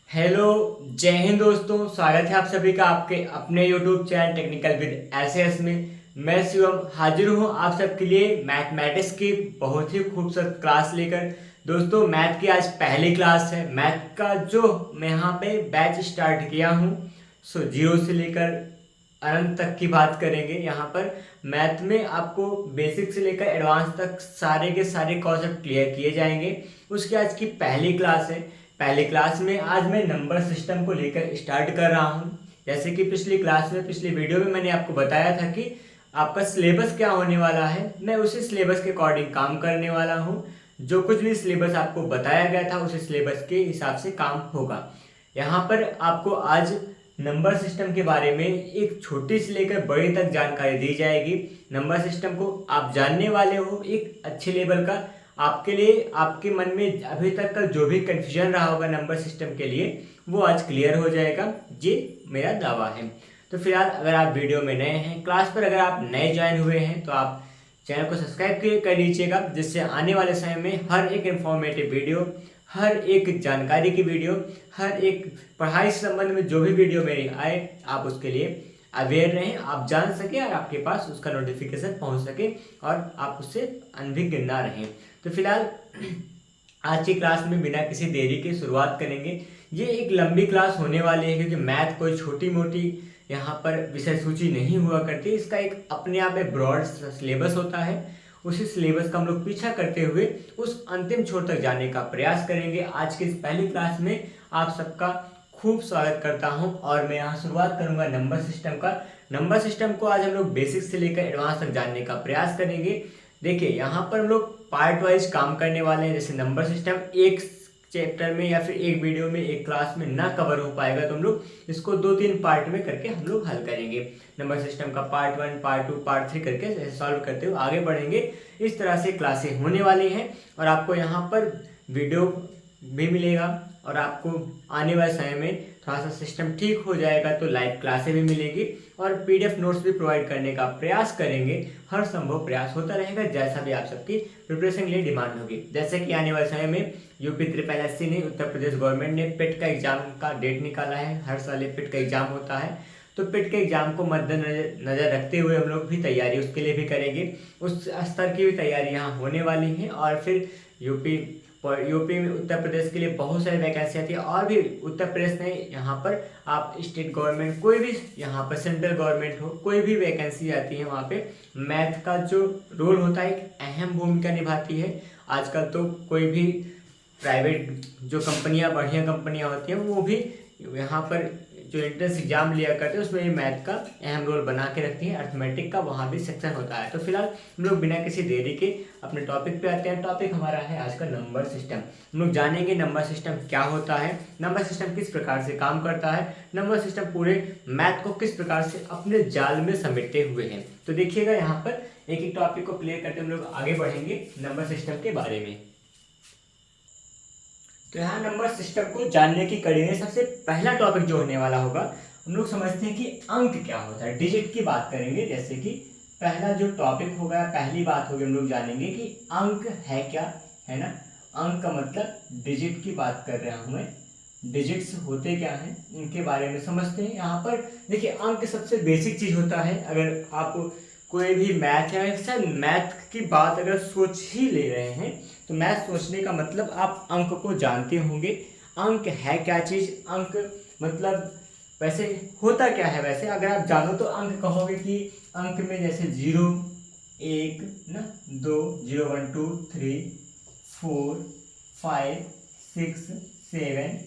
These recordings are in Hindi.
हेलो। जय हिंद दोस्तों, स्वागत है आप सभी का आपके अपने YouTube channel technical with SS में। मैं शिवम हाजिर हूँ आप सबके लिए मैथमेटिक्स की बहुत ही खूबसूरत क्लास लेकर। दोस्तों, मैथ की आज पहली क्लास है। मैथ का जो मैं यहाँ पे बैच स्टार्ट किया हूँ, सो जीरो से लेकर अनंत तक की बात करेंगे। यहाँ पर मैथ में आपको बेसिक से लेकर एडवांस तक सारे के सारे कॉन्सेप्ट क्लियर किए जाएंगे। उसकी आज की पहली क्लास है। पहली क्लास में आज मैं नंबर सिस्टम को लेकर स्टार्ट कर रहा हूँ। जैसे कि पिछली क्लास में, पिछली वीडियो में मैंने आपको बताया था कि आपका सिलेबस क्या होने वाला है। मैं उसी सिलेबस के अकॉर्डिंग काम करने वाला हूँ। जो कुछ भी सिलेबस आपको बताया गया था उसी सिलेबस के हिसाब से काम होगा। यहाँ पर आपको आज नंबर सिस्टम के बारे में एक छोटी से लेकर बड़ी तक जानकारी दी जाएगी। नंबर सिस्टम को आप जानने वाले हो एक अच्छे लेवल का। आपके लिए आपके मन में अभी तक का जो भी कंफ्यूजन रहा होगा नंबर सिस्टम के लिए, वो आज क्लियर हो जाएगा, ये मेरा दावा है। तो फिलहाल अगर आप वीडियो में नए हैं, क्लास पर अगर आप नए ज्वाइन हुए हैं, तो आप चैनल को सब्सक्राइब कर लीजिएगा, जिससे आने वाले समय में हर एक इंफॉर्मेटिव वीडियो, हर एक जानकारी की वीडियो, हर एक पढ़ाई से संबंध में जो भी वीडियो मेरी आए, आप उसके लिए अवेयर रहें, आप जान सके और आपके पास उसका नोटिफिकेशन पहुंच सके और आप उससे अनभिज्ञ ना रहें। तो फिलहाल आज की क्लास में बिना किसी देरी के शुरुआत करेंगे। ये एक लंबी क्लास होने वाली है, क्योंकि मैथ कोई छोटी मोटी यहाँ पर विषय सूची नहीं हुआ करती। इसका एक अपने आप में ब्रॉड सिलेबस होता है। उसी सिलेबस का हम लोग पीछा करते हुए उस अंतिम छोर तक जाने का प्रयास करेंगे। आज की इस पहली क्लास में आप सबका खूब स्वागत करता हूं और मैं यहाँ शुरुआत करूंगा नंबर सिस्टम का। नंबर सिस्टम को आज हम लोग बेसिक से लेकर एडवांस तक जानने का प्रयास करेंगे। देखिए, यहाँ पर हम लोग पार्ट वाइज काम करने वाले हैं। जैसे नंबर सिस्टम एक चैप्टर में या फिर एक वीडियो में, एक क्लास में ना कवर हो पाएगा, तो हम लोग इसको 2-3 पार्ट में करके हम लोग हल करेंगे। नंबर सिस्टम का पार्ट 1, पार्ट 2, पार्ट 3 करके ऐसे सॉल्व करते हुए आगे बढ़ेंगे। इस तरह से क्लासें होने वाली हैं और आपको यहाँ पर वीडियो भी मिलेगा और आपको आने वाले समय में थोड़ा सा सिस्टम ठीक हो जाएगा तो लाइव क्लासें भी मिलेगी और पीडीएफ नोट्स भी प्रोवाइड करने का प्रयास करेंगे। हर संभव प्रयास होता रहेगा, जैसा भी आप सबकी प्रिपरेशन के लिए डिमांड होगी। जैसे कि आने वाले समय में यूपी ट्रिपल एससी ने, उत्तर प्रदेश गवर्नमेंट ने पेट का एग्जाम का डेट निकाला है। हर साल पेट का एग्जाम होता है, तो पेट के एग्जाम को मद्देनजर रखते हुए हम लोग भी तैयारी उसके लिए भी करेंगे। उस स्तर की भी तैयारी यहाँ होने वाली है। और फिर यूपी में, उत्तर प्रदेश के लिए बहुत सारी वैकेंसी आती है। और भी उत्तर प्रदेश में यहाँ पर आप स्टेट गवर्नमेंट, कोई भी यहाँ पर सेंट्रल गवर्नमेंट हो, कोई भी वैकेंसी आती है, वहाँ पे मैथ का जो रोल होता है एक अहम भूमिका निभाती है। आजकल तो कोई भी प्राइवेट जो कंपनियां, बढ़िया कंपनियां होती हैं, वो भी यहाँ पर जो एंट्रेंस एग्जाम लिया करते हैं उसमें मैथ का अहम रोल बना के रखती है। अर्थमेटिक का वहाँ भी सेक्शन होता है। तो फिलहाल हम लोग बिना किसी देरी के अपने टॉपिक पे आते हैं। टॉपिक हमारा है आज का नंबर सिस्टम। हम लोग जानेंगे नंबर सिस्टम क्या होता है, नंबर सिस्टम किस प्रकार से काम करता है, नंबर सिस्टम पूरे मैथ को किस प्रकार से अपने जाल में समेटे हुए हैं। तो देखिएगा, यहाँ पर एक एक टॉपिक को क्लियर करते हम लोग आगे बढ़ेंगे नंबर सिस्टम के बारे में। तो यहाँ नंबर सिस्टम को जानने की कड़ी में सबसे पहला टॉपिक जो होने वाला होगा, हम लोग समझते हैं कि अंक क्या होता है। डिजिट की बात करेंगे। जैसे कि पहला जो टॉपिक होगा, पहली बात होगी, हम लोग जानेंगे कि अंक है क्या, है ना। अंक का मतलब डिजिट की बात कर रहा हूँ मैं। डिजिट्स होते क्या हैं, इनके बारे में समझते हैं। यहाँ पर देखिए, अंक सबसे बेसिक चीज होता है। अगर आप कोई भी मैथ है, सर मैथ की बात अगर सोच ही ले रहे हैं, तो मैथ सोचने का मतलब आप अंक को जानते होंगे। अंक है क्या चीज़, अंक मतलब वैसे होता क्या है। वैसे अगर आप जानो तो अंक कहोगे कि अंक में जैसे 0, 1 ना, 2, 0, 1, 2, 3, 4, 5, 6, 7,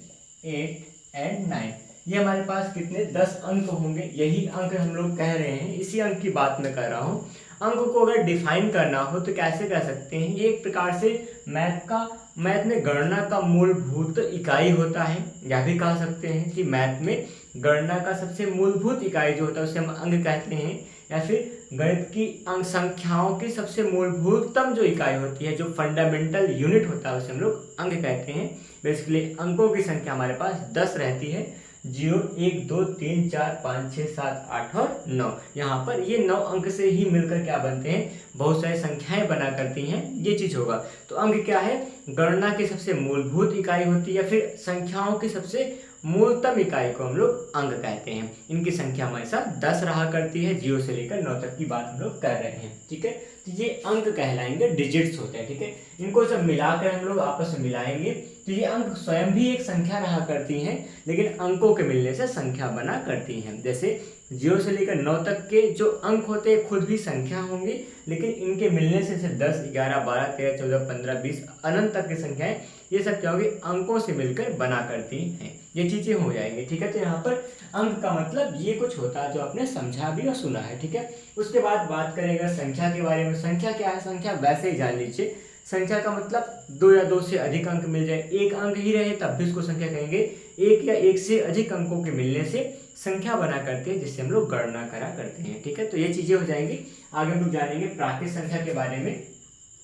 8 एंड 9, ये हमारे पास कितने 10 अंक होंगे। यही अंक हम लोग कह रहे हैं, इसी अंक की बात मैं कर रहा हूँ। अंक को अगर डिफाइन करना हो तो कैसे कर सकते हैं, ये एक प्रकार से मैथ में गणना का मूलभूत इकाई होता है। यह भी कह सकते हैं कि मैथ में गणना का सबसे मूलभूत इकाई जो होता है उसे हम अंक कहते हैं, या फिर गणित की अंक संख्याओं की सबसे मूलभूततम जो इकाई होती है, जो फंडामेंटल यूनिट होता है, उसे हम लोग अंक कहते हैं। बेसिकली अंकों की संख्या हमारे पास 10 रहती है। 0, 1, 2, 3, 4, 5, 6, 7, 8 और 9। यहाँ पर ये 9 अंक से ही मिलकर क्या बनते हैं, बहुत सारी संख्याएं बना करती हैं, ये चीज होगा। तो अंक क्या है, गणना की सबसे मूलभूत इकाई होती है, फिर संख्याओं की सबसे मूलतम इकाई को हम लोग अंक कहते हैं। इनकी संख्या हमेशा 10 रहा करती है, 0 से लेकर 9 तक की बात हम लोग कर रहे हैं, ठीक है। तो ये अंक कहलाएंगे, डिजिट्स होते हैं, ठीक है। इनको जब मिलाकर हम लोग आपस में मिलाएंगे तो ये अंक स्वयं भी एक संख्या रहा करती हैं, लेकिन अंकों के मिलने से संख्या बना करती हैं। जैसे 0 से लेकर 9 तक के जो अंक होते हैं खुद भी संख्या होंगे, लेकिन इनके मिलने से 10, 11, 12, 13, 14, 15, 20 अनंत तक की संख्याएं, ये सब क्या होगी, अंकों से मिलकर बना करती हैं। ये चीजें हो जाएंगी, ठीक है। तो यहाँ पर अंक का मतलब ये कुछ होता है जो आपने समझा भी और सुना है, ठीक है। उसके बाद बात करेंगे संख्या के बारे में। संख्या क्या है? संख्या वैसे ही जान लीजिए, संख्या का मतलब 2 या 2 से अधिक अंक मिल जाए, एक अंक ही रहे तब भी उसको संख्या कहेंगे। एक या एक से अधिक अंकों के मिलने से संख्या बना करते हैं, जिससे हम लोग गणना करा करते हैं, ठीक है। तो ये चीजें हो जाएंगी। आगे हम लोग जानेंगे प्राकृत संख्या के बारे में।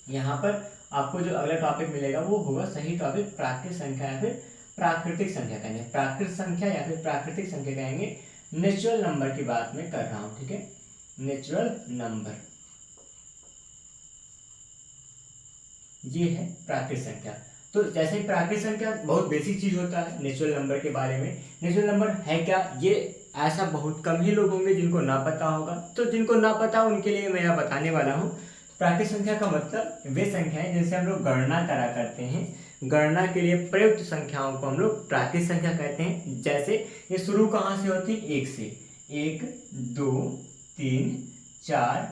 यहाँ पर आपको जो अगला टॉपिक मिलेगा वो होगा सही टॉपिक प्राकृत संख्या या फिर प्राकृतिक संख्या कहेंगे। प्राकृत संख्या या फिर प्राकृतिक संख्या कहेंगे। नेचुरल नंबर की बात मैं कर रहा हूँ, ठीक है। नेचुरल नंबर ये है प्राकृत संख्या। तो जैसे प्राकृत संख्या बहुत बेसिक चीज होता है नेचुरल नंबर के बारे में। नेचुरल नंबर है क्या, ये ऐसा बहुत कम ही लोग होंगे जिनको ना पता होगा। तो जिनको ना पता उनके लिए मैं यह बताने वाला हूँ। प्राकृत संख्या का मतलब वे संख्याएं जिनसे हम लोग गणना करा करते हैं। गणना के लिए प्रयुक्त संख्याओं को हम लोग प्राकृत संख्या कहते हैं। जैसे ये शुरू कहाँ से होती है? 1 से। 1, 2, 3, 4,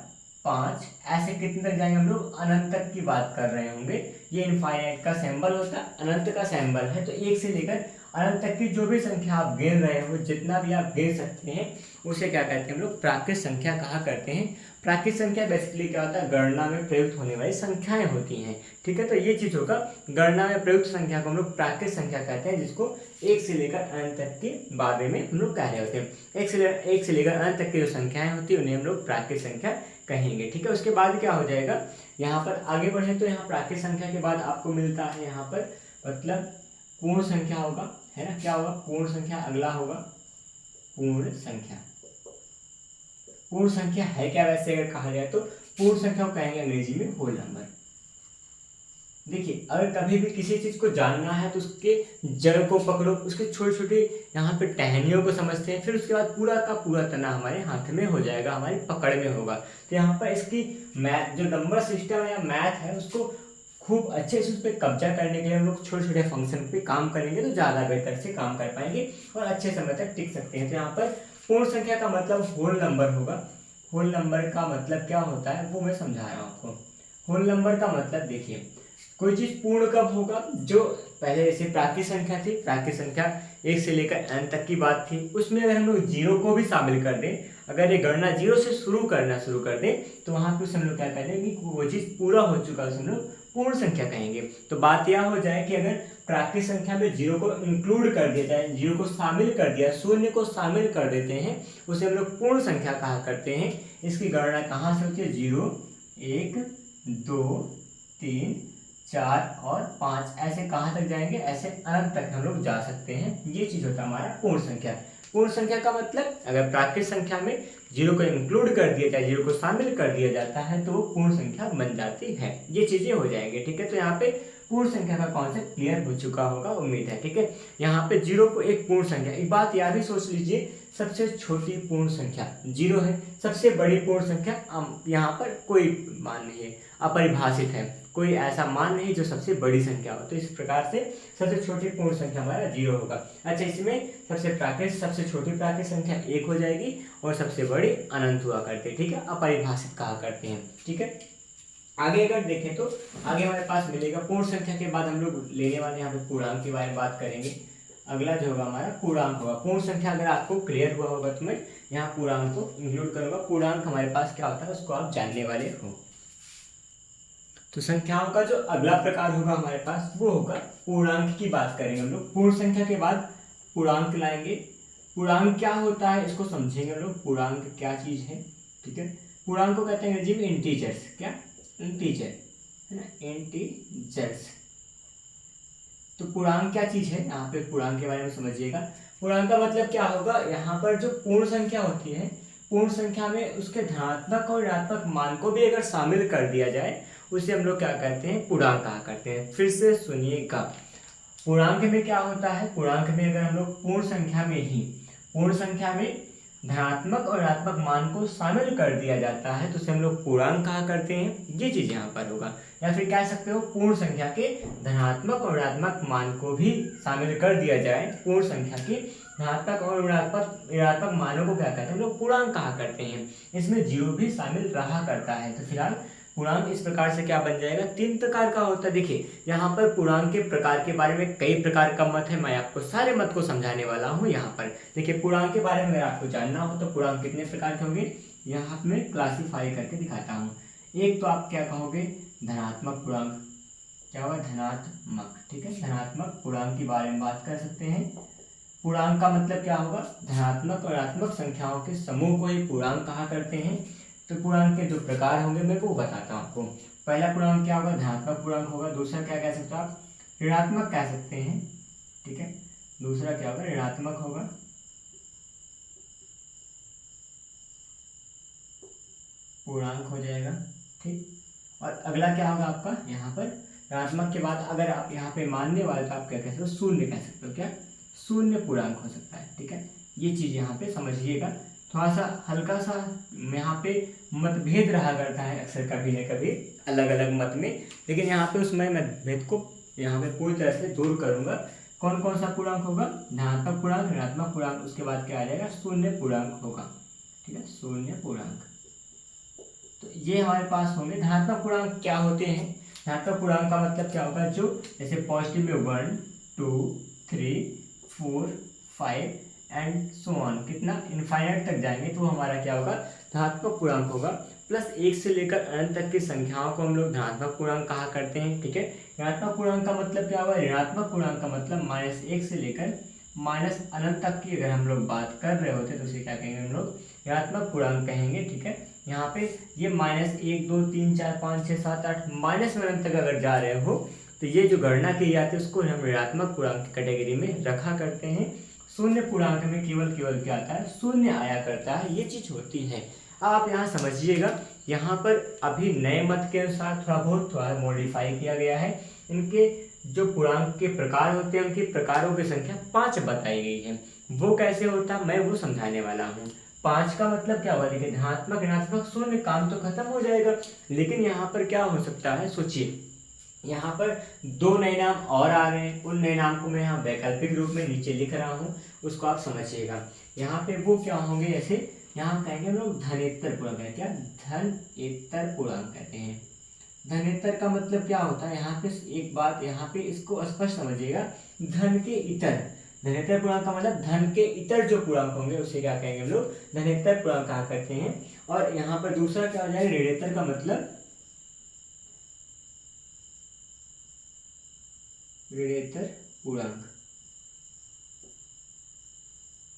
5 ऐसे कितने तक जाएंगे हम लोग? अनंत तक की बात कर रहे होंगे। ये इनफाइनाइट का सिंबल होता है, अनंत का सिंबल है। तो 1 से लेकर अनंत तक की जो भी संख्या आप गिन रहे हो, जितना भी आप गिन सकते हैं, उसे क्या कहते हैं हम लोग? प्राकृत संख्या कहा करते हैं। प्राकृत संख्या बेसिकली क्या होता है? गणना में प्रयुक्त होने वाली संख्याएं होती हैं, ठीक है। तो ये चीज होगा, गणना में प्रयुक्त संख्या को हम लोग प्राकृत संख्या कहते हैं, जिसको 1 से लेकर अनंत तक के बारे में हम लोग कह रहे होते हैं। 1 से लेकर अनंत तक की जो संख्याएं होती है उन्हें हम लोग प्राकृत संख्या कहेंगे, ठीक है। उसके बाद क्या हो जाएगा, यहाँ पर आगे बढ़े तो यहाँ प्राकृत संख्या के बाद आपको मिलता है यहाँ पर मतलब पूर्ण संख्या होगा, है ना। क्या होगा? पूर्ण संख्या। अगला होगा पूर्ण संख्या। पूर्ण संख्या है क्या वैसे अगर कहा जाए तो? पूर्ण संख्या को कहेंगे अंग्रेजी में होल नंबर। देखिए, अगर कभी भी किसी चीज को जानना है तो उसके जड़ को पकड़ो, उसके छोटे छोटे यहाँ पे टहनियों को समझते हैं, फिर उसके बाद पूरा का पूरा तना हमारे हाथ में हो जाएगा, हमारी पकड़ में होगा। तो यहाँ पर इसकी मैथ जो नंबर सिस्टम है या मैथ है, उसको खूब अच्छे से उस पर कब्जा करने के लिए हम लोग छोटे छोटे फंक्शन पे काम करेंगे तो ज़्यादा बेहतर से काम कर पाएंगे और अच्छे समय तक टिक सकते हैं। तो यहाँ पर पूर्ण संख्या का मतलब होल नंबर होगा। होल नंबर का मतलब क्या होता है वो मैं समझा रहा हूँ आपको। होल नंबर का मतलब देखिए, कोई चीज पूर्ण कब होगा? जो पहले जैसे प्राकृत संख्या थी, प्राकृत संख्या 1 से लेकर n तक की बात थी, उसमें अगर हम लोग 0 को भी शामिल कर दें, अगर ये गणना 0 से शुरू कर दें तो वहां पे हम लोग क्या कहते हैं कि वो चीज पूरा हो चुका है, हम लोग पूर्ण संख्या कहेंगे। तो बात यह हो जाए कि अगर प्राकृत संख्या में 0 को इंक्लूड कर दिया जाए, 0 को शामिल कर दिया, शून्य को शामिल कर देते हैं, उसे हम लोग पूर्ण संख्या कहा करते हैं। इसकी गणना कहाँ से होती है? 0, 1, 2, 3, 4 और 5 ऐसे कहाँ तक जाएंगे? ऐसे अनंत तक हम लोग जा सकते हैं। ये चीज होता है हमारा पूर्ण संख्या। पूर्ण संख्या का मतलब अगर प्राकृत संख्या में 0 को इंक्लूड कर दिया जाए, 0 को शामिल कर दिया जाता है तो वो पूर्ण संख्या बन जाती है। ये चीजें हो जाएंगी, ठीक है। तो यहाँ पे पूर्ण संख्या का कॉन्सेप्ट क्लियर हो चुका होगा, उम्मीद है, ठीक है। यहाँ पे 0 को एक पूर्ण संख्या, एक बात याद ही सोच लीजिए, सबसे छोटी पूर्ण संख्या 0 है, सबसे बड़ी पूर्ण संख्या यहाँ पर कोई मान नहीं है, अपरिभाषित है, कोई ऐसा मान नहीं जो सबसे बड़ी संख्या हो। तो इस प्रकार से सबसे छोटी पूर्ण संख्या हमारा 0 होगा। अच्छा, इसमें सबसे छोटी प्राकृत संख्या 1 हो जाएगी और सबसे बड़ी अनंत हुआ करते हैं, ठीक है, अपरिभाषित कहा करते हैं, ठीक है। आगे अगर देखें तो आगे हमारे पास मिलेगा पूर्ण संख्या के बाद हम लोग लेने वाले यहाँ पे पूर्णांक के बारे में बात करेंगे। अगला जो होगा हमारा पूर्णांक होगा। पूर्ण संख्या अगर आपको क्लियर हुआ होगा तो मैं यहाँ पूर्णांक को इंक्लूड करूंगा। पूर्णांक हमारे पास क्या होता है उसको आप जानने वाले हो। तो संख्याओं का जो अगला प्रकार होगा हमारे पास वो होगा पूर्णांक की बात करेंगे हम लोग। पूर्ण संख्या के बाद पूर्णांक लाएंगे। पूर्णांक क्या होता है इसको समझेंगे हम लोग, पूर्णांक क्या चीज है, ठीक है। पूर्णांक को कहते हैं अंग्रेजी में इंटीजर्स। क्या? इंटीजर, है ना, इंटीजर्स। तो पूर्णांक क्या चीज है, यहाँ पे पूर्णांक के बारे में समझिएगा। पूर्णांक का मतलब क्या होगा, यहाँ पर जो पूर्ण संख्या होती है, पूर्ण संख्या में उसके धनात्मक और ऋणात्मक मान को भी अगर शामिल कर दिया जाए उसे हम लोग क्या कहते हैं, पूर्णांक कहा करते हैं। फिर से सुनिएगा, पूर्णांक में क्या होता है, पूर्णांक में अगर हम लोग पूर्ण संख्या में धनात्मक और ऋणात्मक मान को शामिल कर दिया जाता है तो उसे हम लोग पूर्णांक कहा करते हैं। ये चीज यहाँ पर होगा। या फिर कह सकते हो पूर्ण संख्या के धनात्मक और ऋणात्मक मान को भी शामिल कर दिया जाए, पूर्ण संख्या के धनात्मक और ऋणात्मक मानों को क्या कहते हैं हम लोग, पूर्णांक कहा करते हैं। इसमें जीरो भी शामिल रहा करता है। तो फिलहाल पूर्णांक इस प्रकार से क्या बन जाएगा, 3 प्रकार का होता है। देखिए यहाँ पर पूर्णांक के प्रकार के बारे में कई प्रकार का मत है, मैं आपको सारे मत को समझाने वाला हूँ। यहाँ पर देखिए पूर्णांक के बारे में अगर आपको जानना हो तो पूर्णांक कितने प्रकार के होंगे, यहाँ मैं क्लासीफाई करके दिखाता हूँ। एक तो आप क्या कहोगे, धनात्मक पूर्णांक, क्या होगा, धनात्मक, ठीक है, धनात्मक पूर्णांक के बारे में बात कर सकते हैं। पूर्णांक का मतलब क्या होगा, धनात्मक और ऋणात्मक संख्याओं के समूह को ही पूर्णांक कहा करते हैं। तो पूर्णांक के जो प्रकार होंगे मैं वो बताता हूँ आपको। पहला पूर्णांक क्या होगा, धनात्मक पूर्णांक होगा। दूसरा क्या कह सकते हो आप, ऋणात्मक कह सकते हैं, ठीक है। दूसरा क्या होगा, ऋणात्मक होगा। पूर्णांक हो जाएगा, ठीक। और अगला क्या होगा आपका, यहाँ पर ऋणात्मक के बाद अगर आप यहाँ पे मानने वाले तो आप क्या कह सकते हो, शून्य कह सकते हो। क्या, शून्य पूर्णांक हो सकता है, ठीक है। ये चीज यहाँ पे समझिएगा। थोड़ा सा हल्का सा यहाँ पे मतभेद रहा करता है अक्सर कभी न कभी अलग अलग मत में, लेकिन यहाँ पे उसमें मतभेद को यहाँ पे पूरी तरह से दूर करूंगा। कौन कौन सा पूर्णांक होगा, धनात्मक पूर्णांक, ऋणात्मक पूर्णांक, उसके बाद क्या आ जाएगा, शून्य पूर्णांक होगा, ठीक है, शून्य पूर्णांक। तो ये हमारे पास होंगे। धनात्मक पूर्णांक क्या होते हैं, धनात्मक पूर्णांक का मतलब क्या होगा, जो जैसे पॉजिटिव में 1 2 3 4 5 एंड सो ऑन, कितना इनफाइनाइट तक जाएंगे तो हमारा क्या होगा, धनात्मक पूर्णांक होगा। प्लस 1 से लेकर अनंत तक की संख्याओं को हम लोग धनात्मक पूर्णांक कहा करते हैं, ठीक है। ऋणात्मक पूर्णांक का मतलब क्या होगा, ऋणात्मक पूर्णांक का मतलब -1 से लेकर अनंत तक की अगर हम लोग बात कर रहे होते तो उसे क्या कहेंगे हम लोग, ऋणात्मक पूर्णांक कहेंगे, ठीक है। यहाँ पे ये -1 2 3 4 5 6 7 8 माइनस में अनंत तक अगर जा रहे हो तो ये जो गणना की जाती है उसको हम ऋणात्मक पूर्णांक की कैटेगरी में रखा करते हैं। शून्य पूर्णांक में केवल क्या आता है, शून्य आया करता है, ये चीज होती है। आप यहाँ समझिएगा, यहाँ पर अभी नए मत के अनुसार थोड़ा मॉडिफाई किया गया है। इनके जो पूर्णांक के प्रकार होते हैं उनके प्रकारों की संख्या 5 बताई गई है। वो कैसे होता मैं वो समझाने वाला हूँ। 5 का मतलब क्या हुआ, देखिए धनात्मक ऋणात्मक शून्य, काम तो खत्म हो जाएगा। लेकिन यहाँ पर क्या हो सकता है, सोचिए, यहाँ पर 2 नए नाम और आ रहे हैं। उन नए नाम को मैं यहाँ वैकल्पिक रूप में नीचे लिख रहा हूँ, उसको आप समझिएगा। यहाँ पे वो क्या होंगे, जैसे यहाँ कहेंगे हम लोग धनेतर पूर्णांक है, क्या, धनेतर पूर्णांक कहते हैं। धनेतर का मतलब क्या होता है, यहाँ पे एक बात यहाँ पे इसको स्पष्ट समझिएगा, धन के इतर, धनेतर पूर्णांक का मतलब धन के इतर जो पूर्णांक होंगे उसे क्या कहेंगे हम लोग, धनेतर पूर्णांक कहा करते हैं। और यहाँ पर दूसरा क्या हो जाएगा, ऋणेतर का मतलब ऋणेतर पूर्णांक,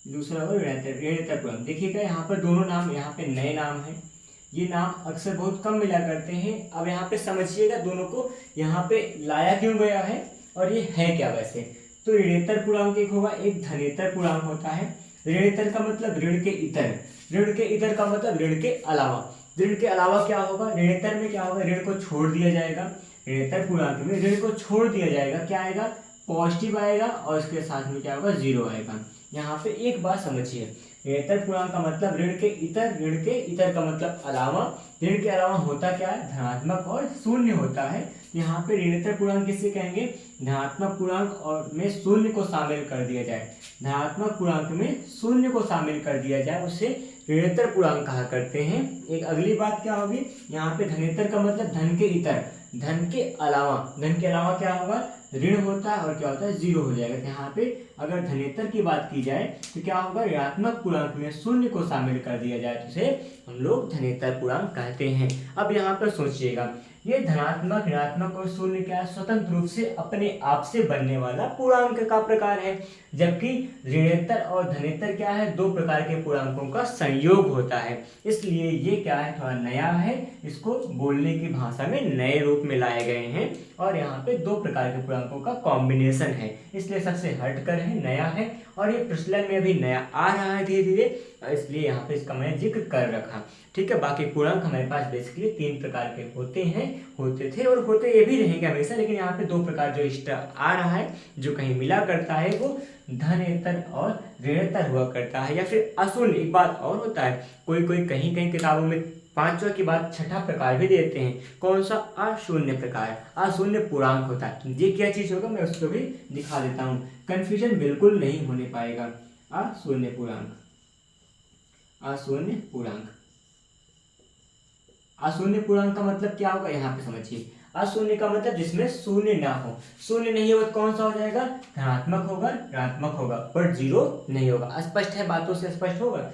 दूसरा होगा ऋणेतर पूर्णांक। देखिएगा यहाँ पर दोनों नाम यहाँ पे नए नाम हैं, ये नाम अक्सर बहुत कम मिला करते हैं। अब यहाँ पे समझिएगा दोनों को यहाँ पे लाया क्यों गया है और ये है क्या वैसे। तो ऋणेतर पूर्णांक एक होगा, एक धनेतर पूर्णांक होता है। ऋणेतर का मतलब ऋण के इतर, ऋण के इतर का मतलब ऋण के अलावा। ऋण के अलावा क्या होगा, ऋणेतर में क्या होगा, ऋण को छोड़ दिया जाएगा। ऋणेतर पूर्णांक में ऋण को छोड़ दिया जाएगा, क्या आएगा, पॉजिटिव आएगा और इसके साथ में क्या होगा, 0 आएगा। यहाँ पे एक बात समझिए, ऋणेतर पूर्णांक का मतलब ऋण के इतर का मतलब अलावा। ऋण के अलावा होता क्या है, धनात्मक और शून्य होता है। यहाँ पे ऋणेतर पूर्णांक किसे कहेंगे, धनात्मक पूर्णांक और में शून्य को शामिल कर दिया जाए, धनात्मक पूर्णांक में शून्य को शामिल कर दिया जाए उसे ऋणेतर पूर्णांक कहा करते हैं। एक अगली बात क्या होगी, यहाँ पे धनेतर का मतलब धन के इतर, धन के अलावा क्या होगा, ऋण होता है और क्या होता है, 0 हो जाएगा। तो यहाँ पे अगर धनेतर की बात की जाए तो क्या होगा, ऋणात्मक पूर्णांक में शून्य को शामिल कर दिया जाए तो उसे हम लोग धनेतर पूर्णांक कहते हैं। अब यहाँ पर सोचिएगा, ये धनात्मक ऋणात्मक और शून्य क्या है, स्वतंत्र रूप से अपने आप से बनने वाला पूर्णांक का प्रकार है। जबकि ऋणेतर और धनेतर क्या है, 2 प्रकार के पूर्णांकों का संयोग होता है। इसलिए ये क्या है, थोड़ा नया है, इसको बोलने की भाषा में नए रूप में लाए गए हैं। और यहाँ पे दो प्रकार के पूर्णांकों का कॉम्बिनेशन है, इसलिए सबसे हटकर है, नया है और ये प्रचलन में अभी नया आ रहा है धीरे धीरे, इसलिए यहाँ पे इसका मैंने जिक्र कर रखा। ठीक है, बाकी पूर्णांक हमारे पास बेसिकली 3 प्रकार के होते हैं, होते थे और होते ये भी रहेंगे हमेशा, लेकिन यहाँ पे 2 प्रकार जो एक्स्ट्रा आ रहा है, जो कहीं मिला करता है वो धनेतर और ऋणेतर हुआ करता है, या फिर अशून्य। एक बात और होता है, कोई कोई कहीं कहीं किताबों में 5वां के बाद 6ठा प्रकार भी देते हैं, कौन सा? अशून्य प्रकार, अशून्य पूर्णांक होता है। ये क्या चीज होगा मैं उसको भी दिखा देता हूँ, कंफ्यूजन बिल्कुल नहीं होने पाएगा। अशून्य पूर्णांक, अशून्य पूर्णांक, अशून्य पूर्णांक का मतलब क्या होगा यहाँ पे समझिए। अशून्य का मतलब जिसमें शून्य ना हो, शून्य नहीं होगा तो कौन सा हो जाएगा? धनात्मक होगा, ऋणात्मक होगा, पर जीरो नहीं होगा। स्पष्ट है, बातों से स्पष्ट होगा।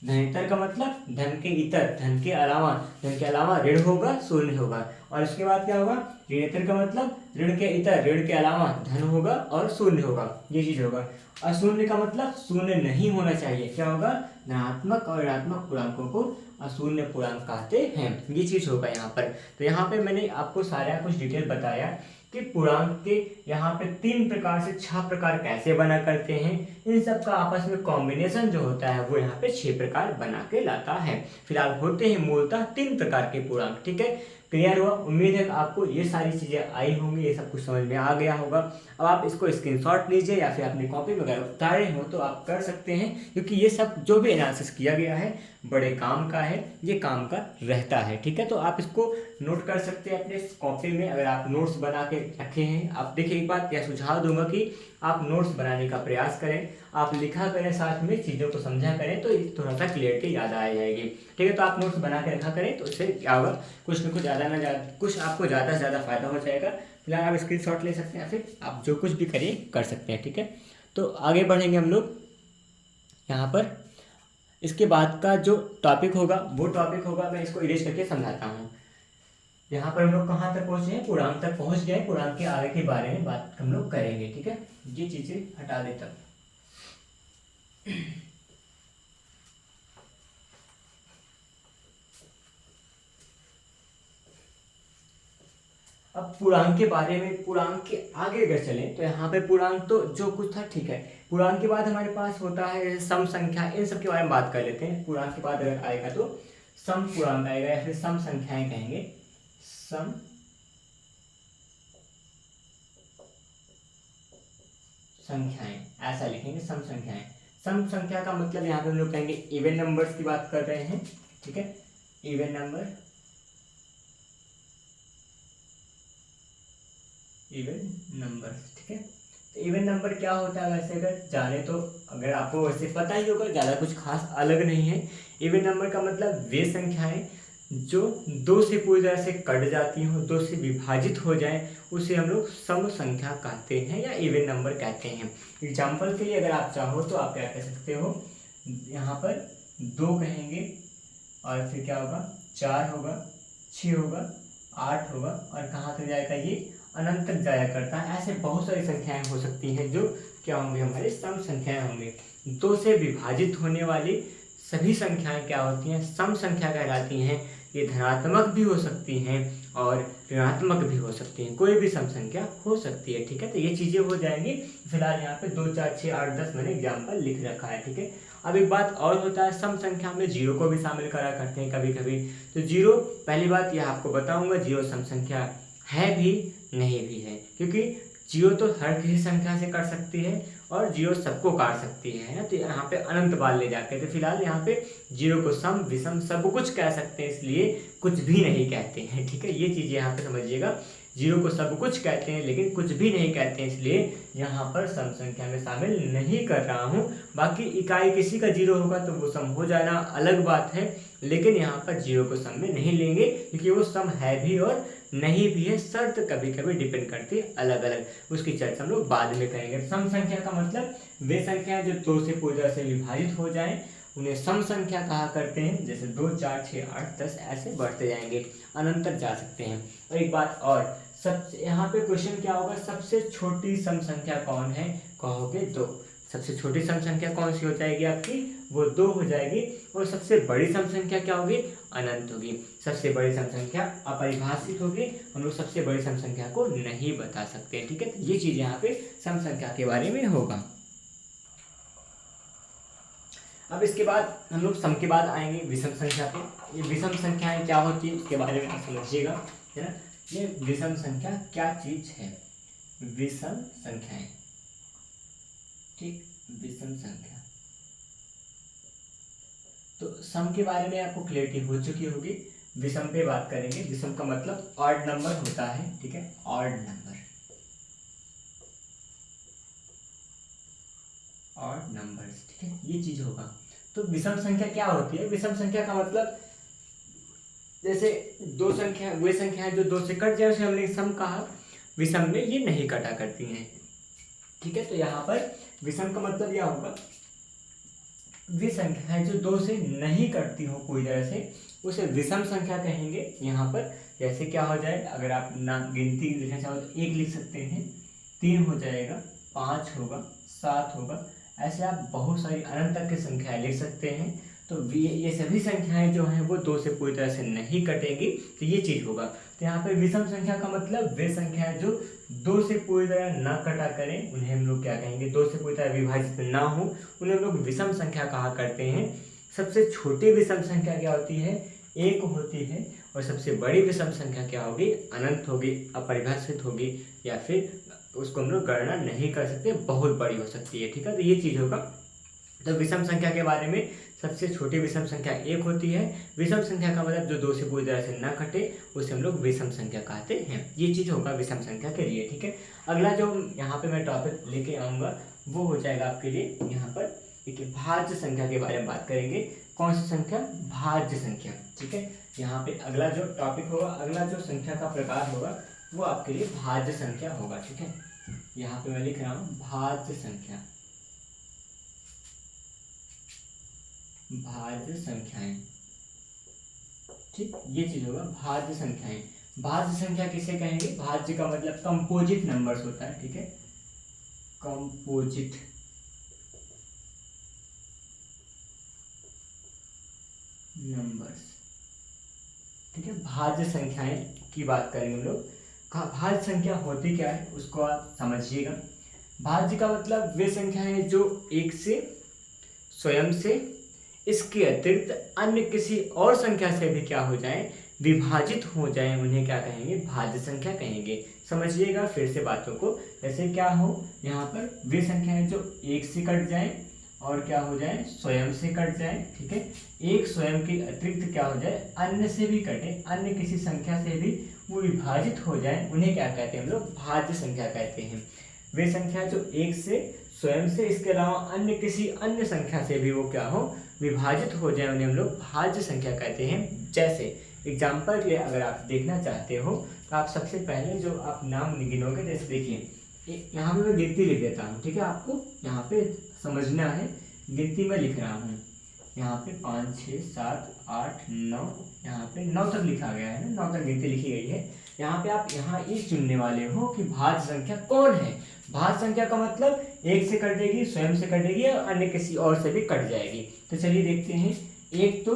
धनेतर का मतलब धन के इतर, धन के अलावा ऋण होगा, शून्य होगा। और उसके बाद क्या होगा? ऋणेतर का मतलब ऋण के इतर, ऋण के अलावा धन होगा और शून्य होगा, ये चीज होगा। अशून्य का मतलब शून्य नहीं होना चाहिए, क्या होगा? धनात्मक और ऋणात्मक पूर्णांकों को अशून्य पूर्णांक कहते हैं, ये चीज होगा यहाँ पर। तो यहाँ पे मैंने आपको सारा कुछ डिटेल बताया कि पूर्णांक के यहाँ पे 3 प्रकार से 6 प्रकार कैसे बना करते हैं, इन सब का आपस में कॉम्बिनेशन जो होता है वो यहाँ पे 6 प्रकार बना के लाता है। फिलहाल होते हैं मूलतः 3 प्रकार के पूर्णांक। ठीक है, क्लियर हुआ? उम्मीद है कि आपको ये सारी चीज़ें आई होंगी, ये सब कुछ समझ में आ गया होगा। अब आप इसको स्क्रीनशॉट लीजिए या फिर अपनी कॉपी वगैरह उतारे हो तो आप कर सकते हैं, क्योंकि ये सब जो भी एनालिसिस किया गया है बड़े काम का है, ये काम का रहता है। ठीक है, तो आप इसको नोट कर सकते हैं अपने कॉपी में, अगर आप नोट्स बना के रखे हैं। आप देखिए, एक बात यह सुझाव दूंगा कि आप नोट्स बनाने का प्रयास करें, आप लिखा करें, साथ में चीज़ों को समझा करें, तो थोड़ा सा क्लियरिटी याद आ जाएगी। ठीक है, तो आप नोट्स बना के रखा करें, तो उससे क्या होगा, कुछ न कुछ ज़्यादा ना ज़्यादा कुछ आपको ज़्यादा से ज़्यादा फायदा हो जाएगा। फिलहाल आप स्क्रीनशॉट ले सकते हैं, फिर आप जो कुछ भी करिए कर सकते हैं। ठीक है, तो आगे बढ़ेंगे हम लोग यहाँ पर। इसके बाद का जो टॉपिक होगा वो टॉपिक होगा, मैं इसको इरेज करके समझाता हूँ। यहाँ पर हम लोग कहाँ तक पहुँचे हैं? पूर्णांक तक पहुँच गए। पूर्णांक के आगे के बारे में बात हम लोग करेंगे। ठीक है, ये चीज़ें हटा देता हूँ। अब पूर्णांक के बारे में, पूर्णांक के आगे अगर चलें तो यहाँ पे पूर्णांक तो जो कुछ था ठीक है। पूर्णांक के बाद हमारे पास होता है सम संख्या, इन सब के बारे में बात कर लेते हैं। पूर्णांक के बाद अगर आएगा तो सम पूर्णांक आएगा, या फिर सम संख्याएं कहेंगे, सम संख्याएं, ऐसा लिखेंगे, सम संख्याएं। सम संख्या का मतलब यहाँ पे हम लोग कहेंगे इवन नंबर्स की बात कर रहे हैं। ठीक है, इवन नंबर, इवन नंबर। ठीक है, तो इवन नंबर क्या होता है वैसे अगर जाने तो, अगर आपको वैसे पता ही होगा, ज़्यादा कुछ खास अलग नहीं है। इवन नंबर का मतलब वे संख्याएं जो 2 से पूरी तरह से कट जाती हों, 2 से विभाजित हो जाए, उसे हम लोग सम संख्या कहते हैं या इवन नंबर कहते हैं। एग्जाम्पल के लिए अगर आप चाहो तो आप क्या कह सकते हो, यहाँ पर 2 कहेंगे और फिर क्या होगा, 4 होगा, 6 होगा, 8 होगा, और कहाँ तक जाएगा, ये अनंत तक जाया करता है। ऐसे बहुत सारी संख्याएं हो सकती हैं जो क्या होंगे, हमारे सम संख्याएं होंगे। 2 से विभाजित होने वाली सभी संख्याएं क्या होती हैं, सम संख्या कहलाती हैं। ये धनात्मक भी हो सकती हैं और ऋणात्मक भी हो सकती हैं, कोई भी सम संख्या हो सकती है। ठीक है, तो ये चीज़ें हो जाएंगी। फिलहाल यहाँ पे 2, 4, 6, 8, 10 मैंने एग्जाम्पल लिख रखा है। ठीक है, अब एक बात और होता है, सम संख्या में जीरो को भी शामिल करा करते हैं कभी कभी। तो जीरो, पहली बात यह आपको बताऊंगा, जीरो सम संख्या है भी नहीं भी है, क्योंकि जीरो तो हर किसी संख्या से कर सकती है और जीरो सबको काट सकती है ना, तो यहाँ पे अनंत बार ले जाके। तो फिलहाल यहाँ पे जीरो को सम विषम सब कुछ कह सकते हैं, इसलिए कुछ भी नहीं कहते हैं। ठीक है, ये चीज़ यहाँ पे समझिएगा, जीरो को सब कुछ कहते हैं लेकिन कुछ भी नहीं कहते हैं, इसलिए यहाँ पर सम संख्या में शामिल नहीं कर रहा हूँ। बाकी इकाई किसी का जीरो होगा तो वो सम हो जाना अलग बात है, लेकिन यहाँ पर जीरो को सम में नहीं लेंगे, क्योंकि वो सम है भी और नहीं भी है, शर्त कभी कभी डिपेंड करती है अलग अलग, उसकी चर्चा हम लोग बाद में करेंगे। सम संख्या का मतलब वे संख्याएं जो 2 से पूरी तरह से विभाजित हो जाएं, उन्हें सम संख्या कहा करते हैं। जैसे 2, 4, 6, 8, 10 ऐसे बढ़ते जाएंगे, अनंत तक जा सकते हैं। और एक बात और, सब यहाँ पे क्वेश्चन क्या होगा, सबसे छोटी सम संख्या कौन है, कहोगे 2। सबसे छोटी सम संख्या कौन सी हो जाएगी आपकी, वो 2 हो जाएगी। और सबसे बड़ी सम संख्या क्या होगी, अनंत होगी। सबसे बड़ी सम संख्या अपरिभाषित होगी, हम लोग सबसे बड़ी सम संख्या को नहीं बता सकते। ठीक है, तो ये चीज यहाँ पे सम संख्या के बारे में होगा। अब इसके बाद हम लोग सम के बाद आएंगे विषम संख्या पे। ये विषम संख्याएं क्या होती है उसके बारे में आप समझिएगा, है ना। ये विषम संख्या क्या चीज है, विषम संख्याएं, ठीक, विषम संख्या। तो सम के बारे में आपको क्लियरिटी हो चुकी होगी। विषम पे बात करेंगे। विषम का मतलब ऑड नंबर होता है, ठीक है, ऑड नंबर, ऑड नंबर्स, ठीक है, ये चीज होगा। तो विषम संख्या क्या होती है, विषम संख्या का मतलब जैसे दो संख्या, वे संख्याएं जो 2 से कट जाए उसे हमने सम कहा। विषम में ये नहीं कटा करती हैं, ठीक है। तो यहाँ पर विषम का मतलब यह होगा, वे संख्याएं जो 2 से नहीं कटती हो पूरी तरह से, उसे विषम संख्या कहेंगे। यहाँ पर जैसे क्या हो जाए, अगर आप ना गिनती लिखना चाहो तो 1 लिख सकते हैं, 3 हो जाएगा, 5 होगा, 7 होगा। ऐसे आप बहुत सारी अनंत तक की संख्याएं लिख सकते हैं। तो ये सभी संख्याएं जो हैं वो 2 से पूरी तरह से नहीं कटेंगी, तो ये चीज होगा। तो यहाँ पर विषम संख्या का मतलब वे संख्याएं जो 2 से पूरी तरह ना कटा करें, उन्हें हम लोग क्या कहेंगे, 2 से पूरी तरह विभाजित ना हो, उन्हें हम लोग विषम संख्या कहा करते हैं। सबसे छोटी विषम संख्या क्या होती है, 1 होती है। और सबसे बड़ी विषम संख्या क्या होगी, अनंत होगी, अपरिभाषित होगी, या फिर उसको हम लोग गणना नहीं कर सकते, बहुत बड़ी हो सकती है। ठीक है, तो ये चीज होगा। तो विषम संख्या के बारे में सबसे छोटी विषम संख्या 1 होती है। विषम संख्या का मतलब जो 2 से पूरी तरह से ना कटे, उसे हम लोग विषम संख्या कहते हैं। ये चीज होगा विषम संख्या के लिए। ठीक है, अगला जो यहाँ पे मैं टॉपिक लेके आऊंगा वो हो जाएगा आपके लिए, यहाँ पर देखिए भाज्य संख्या के बारे में बात करेंगे। कौन सी संख्या, भाज्य संख्या। ठीक है, यहाँ पे अगला जो टॉपिक होगा, अगला जो संख्या का प्रकार होगा वो आपके लिए भाज्य संख्या होगा। ठीक है, यहाँ पे मैं लिख रहा हूँ भाज्य संख्या, भाज्य संख्याएं। ठीक, ये चीज होगा भाज्य संख्याएं। भाज्य संख्या किसे कहेंगे, भाज्य का मतलब कंपोजिट नंबर्स होता है। ठीक है, कंपोजिट नंबर्स। ठीक है, भाज्य संख्याएं की बात करेंगे हम लोग। भाज्य संख्या होती क्या है उसको आप समझिएगा। भाज्य का मतलब वे संख्याएं जो 1 से, स्वयं से, इसके अतिरिक्त अन्य किसी और संख्या से भी क्या हो जाए, विभाजित हो जाए, उन्हें क्या कहेंगे, भाज्य संख्या कहेंगे। समझिएगा फिर से बातों को। जैसे क्या हो, यहाँ पर वे संख्याएं जो 1 से कट जाए और क्या हो जाए, स्वयं से कट जाए। ठीक है, एक स्वयं के अतिरिक्त क्या हो जाए, अन्य से भी कटे, अन्य किसी संख्या से भी वो विभाजित हो जाए, उन्हें क्या कहते हैं हम लोग, भाज्य संख्या कहते हैं। वे संख्या जो 1 से, स्वयं से, इसके अलावा अन्य किसी अन्य संख्या से भी वो क्या हो, विभाजित हो जाए, उन्हें हम लोग भाज्य संख्या कहते हैं। जैसे एग्जाम्पल के लिए अगर आप देखना चाहते हो तो आप सबसे पहले जो आप नाम गिनोगे, जैसे देखिए यहाँ पे मैं गिनती लिख देता हूँ। ठीक है, आपको यहाँ पे समझना है, गिनती में लिख रहा हूँ। यहाँ पे 5, 6, 7, 8, 9, यहाँ पे 9 तक लिखा गया है ना, 9 तक गिनती लिखी गई है। यहाँ पे आप यहाँ ये चुनने वाले हो कि भाज्य संख्या कौन है। भाज्य संख्या का मतलब 1 से कटेगी, स्वयं से कटेगी और अन्य किसी और से भी कट जाएगी। तो चलिए देखते हैं। 1 तो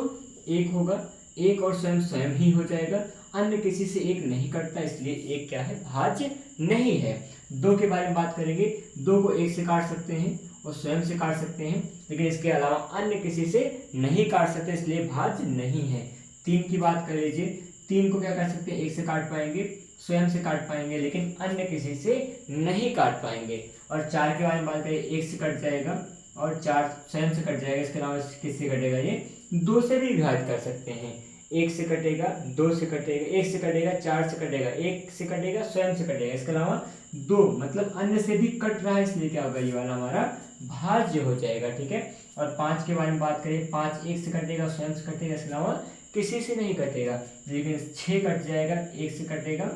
1 होगा, 1 और स्वयं स्वयं ही हो जाएगा, अन्य किसी से 1 नहीं कटता, इसलिए 1 क्या है, भाज्य नहीं है। 2 के बारे में बात करेंगे। 2 को 1 से काट सकते हैं और स्वयं से काट सकते हैं, लेकिन इसके अलावा अन्य किसी से नहीं काट सकते, इसलिए भाज्य नहीं है। 3 की बात कर लीजिए। 3 को क्या कर सकते हैं, 1 से काट पाएंगे, स्वयं से काट पाएंगे, लेकिन अन्य किसी से नहीं काट पाएंगे। और 4 के बारे में बात करें, 1 से कट जाएगा और 4 स्वयं से कट जाएगा, इसके अलावा किससे कटेगा, ये 2 से भी विभाजित कर सकते हैं। 1 से कटेगा, 2 से कटेगा, 1 से कटेगा, 4 से कटेगा, 1 से कटेगा, स्वयं से कटेगा, इसके अलावा 2 मतलब अन्य से भी कट रहा है, इसलिए क्या होगा, ये वाला हमारा भाज्य हो जाएगा। ठीक है, और 5 के बारे में बात करें। 5 1 से कटेगा, स्वयं से कटेगा, इसके अलावा किसी से नहीं कटेगा, लेकिन 6 कट जाएगा, 1 से कटेगा,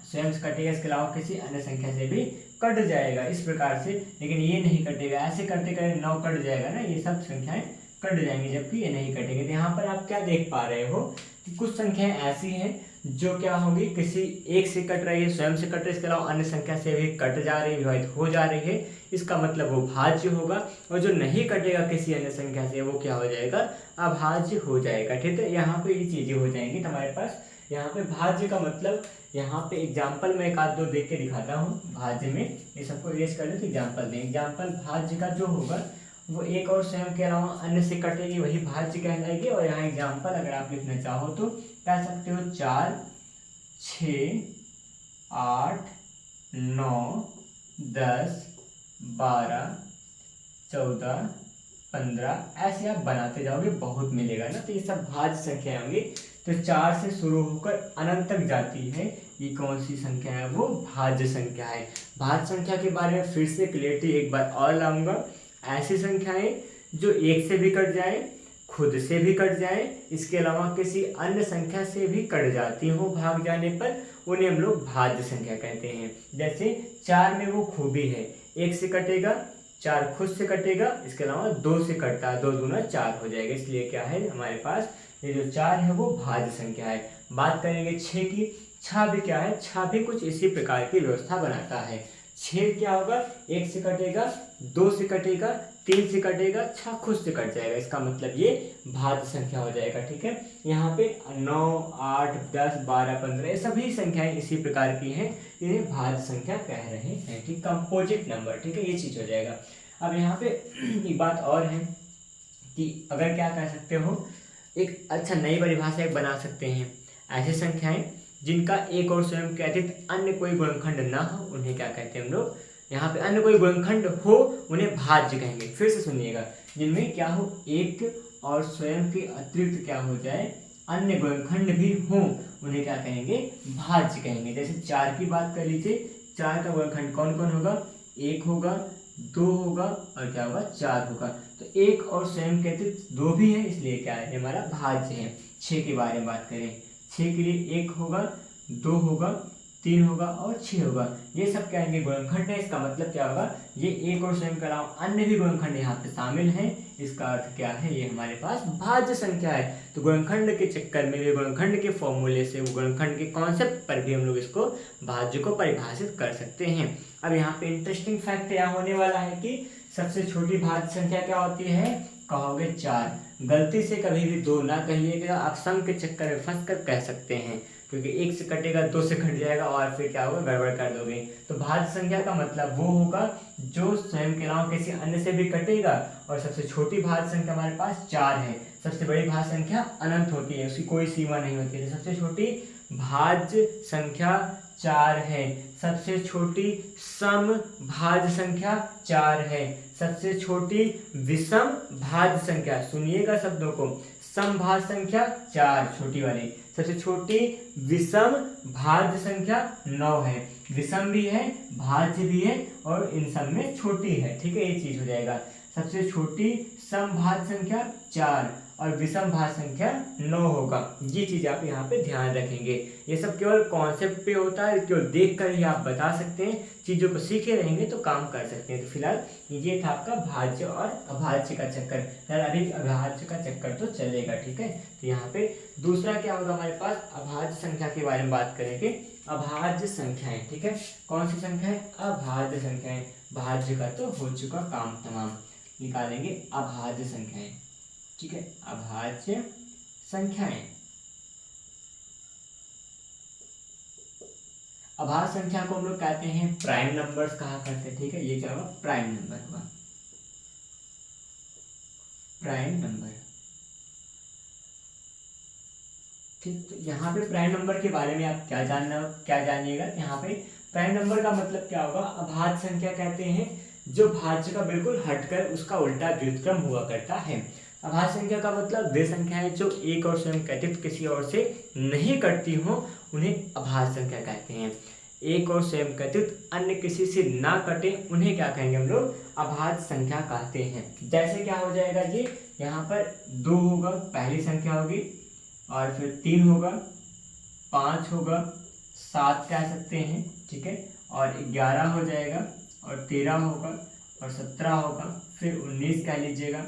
स्वयं से कटेगा, इसके अलावा किसी अन्य संख्या से भी कट जाएगा, इस प्रकार से। लेकिन ये नहीं कटेगा, ऐसे करते करते 9 कट जाएगा ना, ये सब संख्याएं कट जाएंगी, जबकि ये नहीं कटेंगे। तो यहाँ पर आप क्या देख पा रहे हो कि कुछ संख्याएं ऐसी हैं जो क्या होगी, किसी एक से कट रही है, स्वयं से कट रही है, इसके अलावा अन्य संख्या से भी कट जा रही है, विभाजित हो जा रही है, इसका मतलब वो भाज्य होगा। और जो नहीं कटेगा किसी अन्य संख्या से, वो क्या हो जाएगा, अभाज्य हो जाएगा। ठीक है, यहाँ पे ये चीजें हो जाएंगी तो हमारे पास यहाँ पे भाज्य का मतलब, यहाँ पे एग्जाम्पल में एक आध दो देख के दिखाता हूँ। भाज्य में ये सबको इरेज कर लो तो एग्जाम्पल दें। एग्जाम्पल भाज्य का जो होगा वो एक और स्वयं के अलावा अन्य से कटेगी, वही भाज्य कहलाएगी। और यहाँ एग्जाम्पल अगर आप लिखना चाहो तो कह सकते हो 4, 6, 8, 9, 10, 12, 14, 15, ऐसे आप बनाते जाओगे, बहुत मिलेगा ना। तो ये सब भाज्य संख्या होंगी। तो 4 से शुरू होकर अनंत तक जाती है, ये कौन सी संख्या है, वो भाज्य संख्या है। भाज्य संख्या के बारे में फिर से क्लियरिटी एक बार और लाऊंगा। ऐसी संख्याएं जो एक से भी कट जाए, खुद से भी कट जाए, इसके अलावा किसी अन्य संख्या से भी कट जाती हो भाग जाने पर, उन्हें हम लोग भाज्य संख्या कहते हैं। जैसे 4 में वो खूबी है, 1 से कटेगा, 4 खुद से कटेगा, इसके अलावा 2 से कटता है, 2 दूना 4 हो जाएगा। इसलिए क्या है हमारे पास ये जो 4 है वो भाज्य संख्या है। बात करेंगे 6 की। 6 भी क्या है, 6 भी कुछ इसी प्रकार की व्यवस्था बनाता है। 6 क्या होगा, 1 से कटेगा, 2 से कटेगा, 3 से कटेगा, 6 खुद से कट जाएगा, इसका मतलब ये भाज्य संख्या हो जाएगा। ठीक है, यहाँ पे 9, 8, 10, 12, 15 ये सभी संख्याएं इसी प्रकार की हैं, इन्हें भाज्य संख्या कह रहे हैं। ठीक, कंपोजिट नंबर। ठीक है, ये चीज हो जाएगा। अब यहाँ पे एक बात और है कि अगर क्या कह सकते हो, एक अच्छा नई परिभाषा एक बना सकते हैं। ऐसी संख्याएं जिनका एक और स्वयं के अतिरिक्त अन्य कोई गुणनखंड ना हो, उन्हें क्या कहते हैं हम लोग, यहाँ पे अन्य कोई गुणनखंड हो उन्हें भाज्य कहेंगे। फिर से सुनिएगा, जिनमें क्या हो, एक और स्वयं के अतिरिक्त क्या हो जाए, अन्य गुणनखंड भी हो, उन्हें क्या कहेंगे, भाज्य कहेंगे। जैसे 4 की बात कर लीजिए, 4 का गुणनखंड कौन कौन होगा, 1 होगा, 2 होगा और क्या होगा, 4 होगा। तो एक और स्वयं के अतिरिक्त 2 भी है, इसलिए क्या है, हमारा भाज्य है। 6 के बारे में बात करें, 6 के लिए 1 होगा, 2 होगा, 3 होगा और 6 होगा। ये सब क्या है, गुणनखंड है। इसका मतलब क्या होगा, ये एक और स्वयं के अलावा अन्य भी गुणनखंड यहाँ पे शामिल है। इसका अर्थ क्या है, ये हमारे पास भाज्य संख्या है। तो गुणनखंड के चक्कर में, ये गुणनखंड के फॉर्मूले से, गुणनखंड के कॉन्सेप्ट पर भी हम लोग इसको भाज्य को परिभाषित कर सकते हैं। अब यहाँ पे इंटरेस्टिंग फैक्ट यह होने वाला है कि सबसे छोटी भाज्य संख्या क्या होती है, कहोगे 4। गलती से कभी भी 2 ना कहिएगा, आप सम के चक्कर में फंस कर कह सकते हैं, क्योंकि 1 से कटेगा, 2 से कट जाएगा और फिर क्या होगा, गड़बड़ कर दोगे। तो भाज्य संख्या का मतलब वो होगा जो स्वयं के अलावा किसी अन्य से भी कटेगा। और सबसे छोटी भाज्य संख्या हमारे पास 4 है। सबसे बड़ी भाज्य संख्या अनंत होती है, उसकी कोई सीमा नहीं होती है। सबसे छोटी भाज्य संख्या 4 है। सबसे छोटी सम भाज्य संख्या 4 है। सबसे छोटी विषम भाज्य संख्या, सुनिएगा शब्दों को, सम भाज्य संख्या 4 छोटी वाली, सबसे छोटी विषम भाज्य संख्या 9 है। विषम भी है, भाज्य भी है और इन सब में छोटी है। ठीक है, ये चीज हो जाएगा। सबसे छोटी सम भाज्य संख्या 4 और विषम भाज्य संख्या 9 होगा। ये चीज आप यहाँ पे ध्यान रखेंगे। ये सब केवल कॉन्सेप्ट पे होता है, केवल देख कर ही आप बता सकते हैं। चीजों को सीखे रहेंगे तो काम कर सकते हैं। तो फिलहाल ये था आपका भाज्य और अभाज्य का चक्कर। यार अभी अभाज्य का चक्कर तो चलेगा। ठीक है, तो यहाँ पे दूसरा क्या होगा हमारे पास, अभाज्य संख्या के बारे में बात करेंगे। अभाज्य संख्याएं, ठीक है, कौन सी संख्या है, अभाज्य संख्याएं। भाज्य का तो हो चुका काम तमाम, निकालेंगे अभाज्य संख्याएं। ठीक है, अभाज्य संख्याएं। अभाज्य संख्या को हम लोग कहते हैं प्राइम नंबर्स कहा करते हैं। ठीक है, ये क्या होगा, प्राइम नंबर हुआ, प्राइम नंबर। ठीक, तो यहाँ पे प्राइम नंबर के बारे में आप क्या जानिएगा। यहाँ पे प्राइम नंबर का मतलब क्या होगा, अभाज्य संख्या कहते हैं जो भाज्य का बिल्कुल हटकर उसका उल्टा व्युत्क्रम हुआ करता है। अभाज्य संख्या का मतलब वे संख्याएं जो एक और स्वयं के अतिरिक्त किसी और से नहीं कटती हो, उन्हें अभाज्य संख्या कहते हैं। एक और स्वयं के अतिरिक्त अन्य किसी से ना कटे, उन्हें क्या कहेंगे हम लोग, अभाज्य संख्या कहते हैं। जैसे क्या हो जाएगा जी, यहाँ पर 2 होगा, पहली संख्या होगी, और फिर 3 होगा, 5 होगा, 7 कह सकते हैं। ठीक है, और 11 हो जाएगा, और 13 होगा, और 17 होगा, फिर 19 कह लीजिएगा,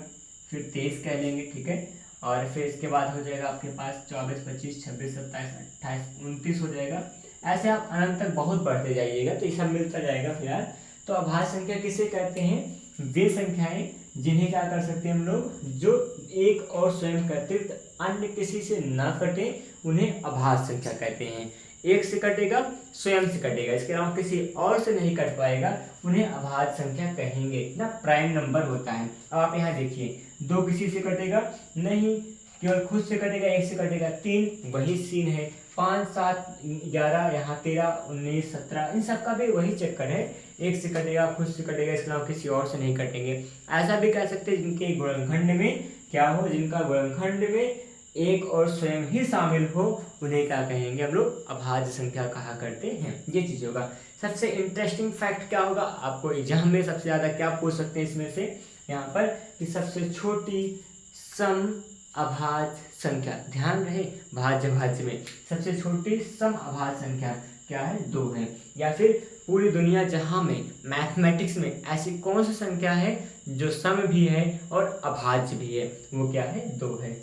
फिर 23 कह लेंगे। ठीक है, और फिर इसके बाद हो जाएगा आपके पास 24, 25, 26, 27, 28, 29 हो जाएगा। ऐसे आप अनंत तक बहुत बढ़ते जाइएगा तो ये सब मिलता जाएगा फिलहाल। तो अभाज्य संख्या किसे कहते हैं? वे संख्याएं जिन्हें क्या कर सकते हैं हम लोग, जो एक और स्वयं के अतिरिक्त अन्य किसी से न कटे उन्हें अभाज्य संख्या कहते हैं। एक से कटेगा, स्वयं से कटेगा, इसके अलावा किसी और से नहीं कट पाएगा, उन्हें अभाज्य संख्या कहेंगे ना, प्राइम नंबर होता है। अब आप यहाँ देखिए, 2 किसी से कटेगा नहीं, केवल खुद से कटेगा, 1 से कटेगा 3, वही सीन है। 5, 7, 11, यहाँ 13, 19, 17, इन सब का भी वही चक्कर है। 1 से कटेगा, खुद से कटेगा, इसके अलावा किसी और से नहीं कटेंगे। ऐसा भी कह सकते हैं जिनके गुणनखंड में क्या हो, जिनका गुणनखंड में एक और स्वयं ही शामिल हो, उन्हें क्या कहेंगे हम लोग, अभाज्य संख्या कहा करते हैं। ये चीज होगा। सबसे इंटरेस्टिंग फैक्ट क्या होगा, आपको एग्जाम में सबसे ज्यादा क्या पूछ सकते हैं इसमें से, यहाँ पर कि सबसे छोटी सम अभाज्य संख्या, ध्यान रहे भाज्य भाज्य में सबसे छोटी सम अभाज्य संख्या क्या है, 2 है। या फिर पूरी दुनिया जहां में मैथमेटिक्स में ऐसी कौन सी संख्या है जो सम भी है और अभाज्य भी है, वो क्या है, 2 है।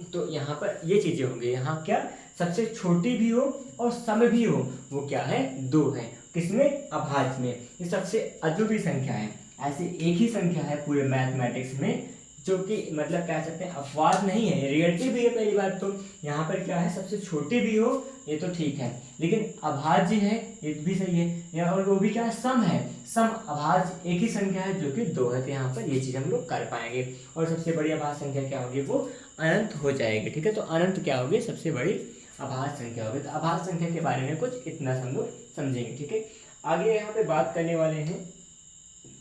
तो यहाँ पर ये चीजें होंगी, यहाँ क्या सबसे छोटी भी हो और सम भी हो, वो क्या है, 2 है। किसमें, अभाज्य में। ये सबसे अजूबी संख्या है। ऐसी एक ही संख्या है पूरे मैथमेटिक्स में जो कि मतलब कह सकते हैं अपवाद नहीं है, रियलिटी भी है। पहली बात तो यहाँ पर क्या है, सबसे छोटी भी हो ये तो ठीक है, लेकिन अभाज्य है ये भी सही है, और वो भी क्या है, सम है। सम अभाज्य एक ही संख्या है जो कि 2 है। तो यहाँ पर ये चीज हम लोग कर पाएंगे। और सबसे बड़ी अभाज्य संख्या क्या होगी, वो अनंत हो जाएगी। ठीक है, तो अनंत क्या होगी, सबसे बड़ी अभाज्य संख्या होगी। तो अभाज्य संख्या के बारे में कुछ इतना हम लोग समझेंगे। ठीक है, आगे यहाँ पे बात करने वाले हैं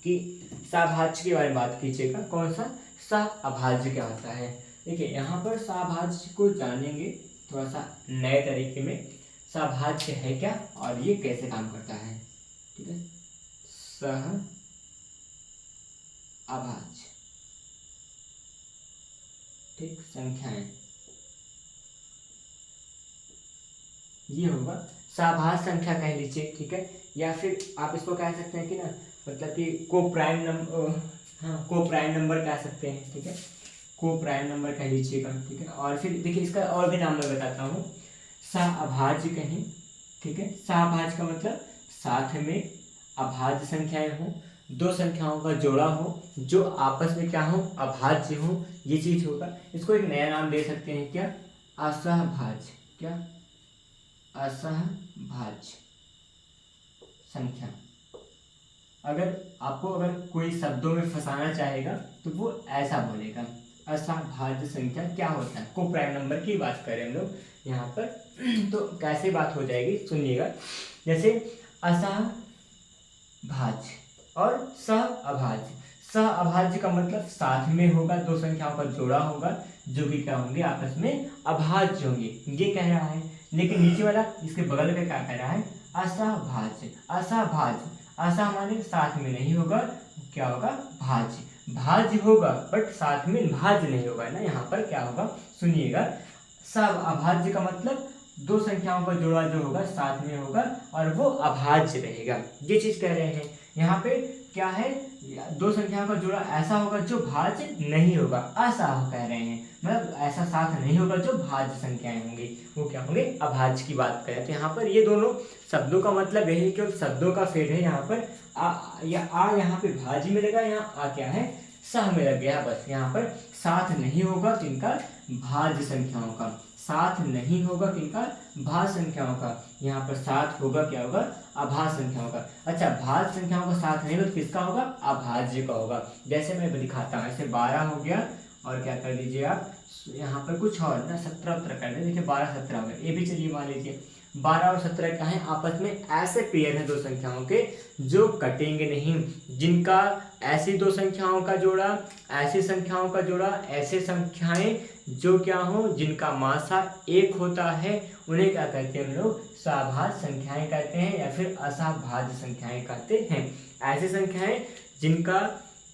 कि सभाज्य के बारे में बात कीजिएगा। कौन सा, सह-अभाज्य क्या होता है। देखिए यहाँ पर सह-अभाज्य को जानेंगे थोड़ा सा नए तरीके में। सह-अभाज्य है क्या और ये कैसे काम करता है। ठीक है, सह-अभाज्य ठीक संख्याएं, ये होगा सह-अभाज्य संख्या कह लीजिए। ठीक है, या फिर आप इसको कह सकते हैं कि ना, मतलब कि को प्राइम नंबर, हाँ को प्राइम नंबर कह सकते हैं। ठीक है, को प्राइम नंबर कह लीजिएगा। ठीक है, और फिर देखिए इसका और भी नाम मैं बताता हूँ, सह-अभाज्य कहें। ठीक है, सह-अभाज्य का मतलब साथ में अभाज्य संख्याएं हो, 2 संख्याओं का जोड़ा हो जो आपस में क्या हो, अभाज्य हो, ये चीज होगा। इसको एक नया नाम दे सकते हैं क्या, असहभाज्य। क्या, असहभाज्य संख्या। अगर कोई शब्दों में फंसाना चाहेगा तो वो ऐसा बोलेगा, असहभाज्य संख्या क्या होता है। को प्राइम नंबर की बात करें हम लोग यहाँ पर, तो कैसे बात हो जाएगी सुनिएगा। जैसे असहभाज्य और सह-अभाज्य। सह-अभाज्य का मतलब साथ में होगा, 2 संख्याओं का जोड़ा होगा जो कि क्या होंगे, आपस में अभाज्य होंगे, ये कह रहा है। लेकिन नीचे वाला इसके बगल में क्या कह रहा है, असहभाज्य। असहभाज्य, असह माने साथ में नहीं होगा, क्या होगा, भाज्य। भाज्य होगा बट साथ में भाज्य नहीं होगा ना। यहाँ पर क्या होगा सुनिएगा, सह-अभाज्य का मतलब 2 संख्याओं का जोड़ा जो होगा साथ में होगा और वो अभाज्य रहेगा, ये चीज कह रहे हैं। यहाँ पे क्या है, 2 संख्याओं का जोड़ा ऐसा होगा जो भाज्य नहीं होगा, असह कह रहे हैं, मतलब ऐसा साथ नहीं होगा जो भाज्य संख्याएं होंगी, वो क्या होंगे, अभाज्य की बात करें। तो यहाँ पर ये दोनों शब्दों का मतलब यही कि शब्दों का फेर है। यहाँ पर आ यहाँ पे भाज्य में लगा, यहाँ आ क्या है, सह में लग गया। बस यहाँ पर साथ नहीं होगा किनका, भाज्य संख्याओं का। साथ नहीं होगा किनका, भाज्य संख्याओं का। यहाँ पर साथ होगा क्या होगा, अभाज्य संख्याओं का। अच्छा, भाज्य संख्याओं का साथ नहीं होगा तो किसका होगा, अभाज्य का होगा। जैसे मैं दिखाता हूँ, ऐसे 12 हो गया और क्या कर दीजिए आप, यहाँ पर कुछ और ना 17 कर दे। देखिए 12 17 हो गया, ये भी चलिए मान लीजिए 12 और 17 क्या है, आपस में ऐसे पेयर हैं 2 संख्याओं के जो कटेंगे नहीं, जिनका ऐसी 2 संख्याओं का जोड़ा, ऐसी संख्याओं का जोड़ा, ऐसे संख्याएं जो क्या हो, जिनका मासा 1 होता है, उन्हें क्या कहते हैं हम लोग, सभाज्य संख्याएं कहते हैं या फिर असहभाज्य संख्याएं कहते हैं। ऐसी संख्याएं जिनका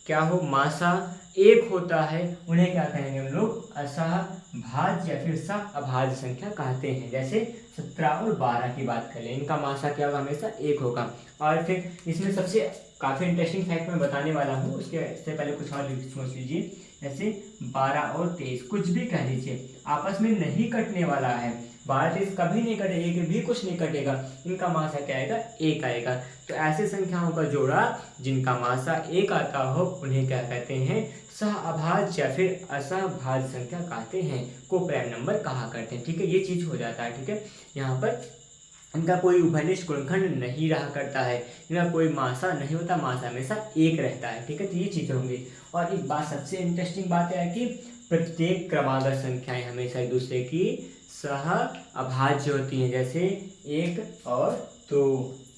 क्या हो, मासा एक होता है, उन्हें क्या कहेंगे हम लोग, असहभाज्य या फिर सहअभाज्य संख्या कहते हैं। जैसे 17 और 12 की बात करें, इनका मासा क्या होगा, हमेशा एक होगा। और फिर इसमें सबसे काफ़ी इंटरेस्टिंग फैक्ट मैं बताने वाला हूँ, उससे पहले कुछ और सोच लीजिए। जैसे 12 और 23 कुछ भी कह लीजिए, आपस में नहीं कटने वाला है। 12-23 कभी नहीं कटेगा, एक भी कुछ नहीं कटेगा, इनका मासा क्या आएगा, एक आएगा। तो ऐसे संख्याओं का जोड़ा जिनका मासा एक आता हो उन्हें क्या कहते हैं, सहअभाज्य या फिर असहभाज्य संख्या कहते हैं, को प्राइम नंबर कहा करते हैं। ठीक है, ये चीज हो जाता है। ठीक है, यहाँ पर इनका कोई उभयनिष्ठ गुणनखंड नहीं रहा करता है, इनका कोई मासा नहीं होता, मासा हमेशा एक रहता है। ठीक है, तो ये चीजें होंगी। और एक बात सबसे इंटरेस्टिंग बात है कि प्रत्येक क्रमागत संख्याएं हमेशा एक दूसरे की सहअभाज्य होती हैं। जैसे 1 और 2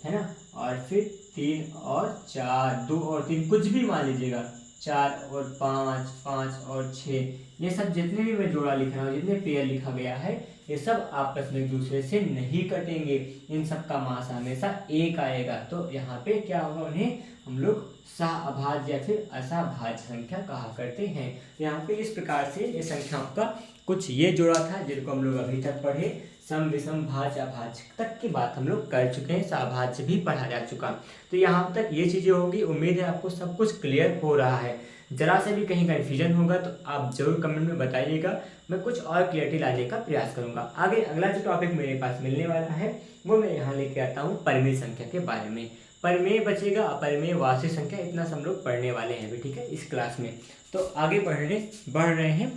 है ना, और फिर 3 और 4, 2 और 3 कुछ भी मान लीजिएगा, 4 और 5, 5 और 6, ये सब जितने भी मैं जोड़ा लिख रहा हूँ, जितने पेयर लिखा गया है, ये सब आपस में एक दूसरे से नहीं कटेंगे, इन सब का मास हमेशा एक आएगा। तो यहाँ पे क्या होगा, उन्हें हम लोग सहअभाज्य या फिर असहभाज्य संख्या कहा करते हैं। तो यहाँ पे इस प्रकार से ये संख्याओं का कुछ ये जोड़ा था जिनको हम लोग अभी तक पढ़े, सम विषम भाज्य अभाज्य तक की बात हम लोग कर चुके हैं, सहभाज्य भी पढ़ा जा चुका। तो यहाँ तक ये चीजें होगी, उम्मीद है आपको सब कुछ क्लियर हो रहा है। जरा से भी कहीं कन्फ्यूजन होगा तो आप जरूर कमेंट में बताइएगा, मैं कुछ और क्लियरिटी लाने का प्रयास करूंगा। आगे अगला जो टॉपिक मेरे पास मिलने वाला है वो मैं यहाँ लेके आता हूँ परिमेय संख्या के बारे में। परिमेय बचेगा, अपरिमेय, वास्तविक संख्या, इतना हम लोग पढ़ने वाले हैं अभी। ठीक है, इस क्लास में तो आगे बढ़ रहे हैं।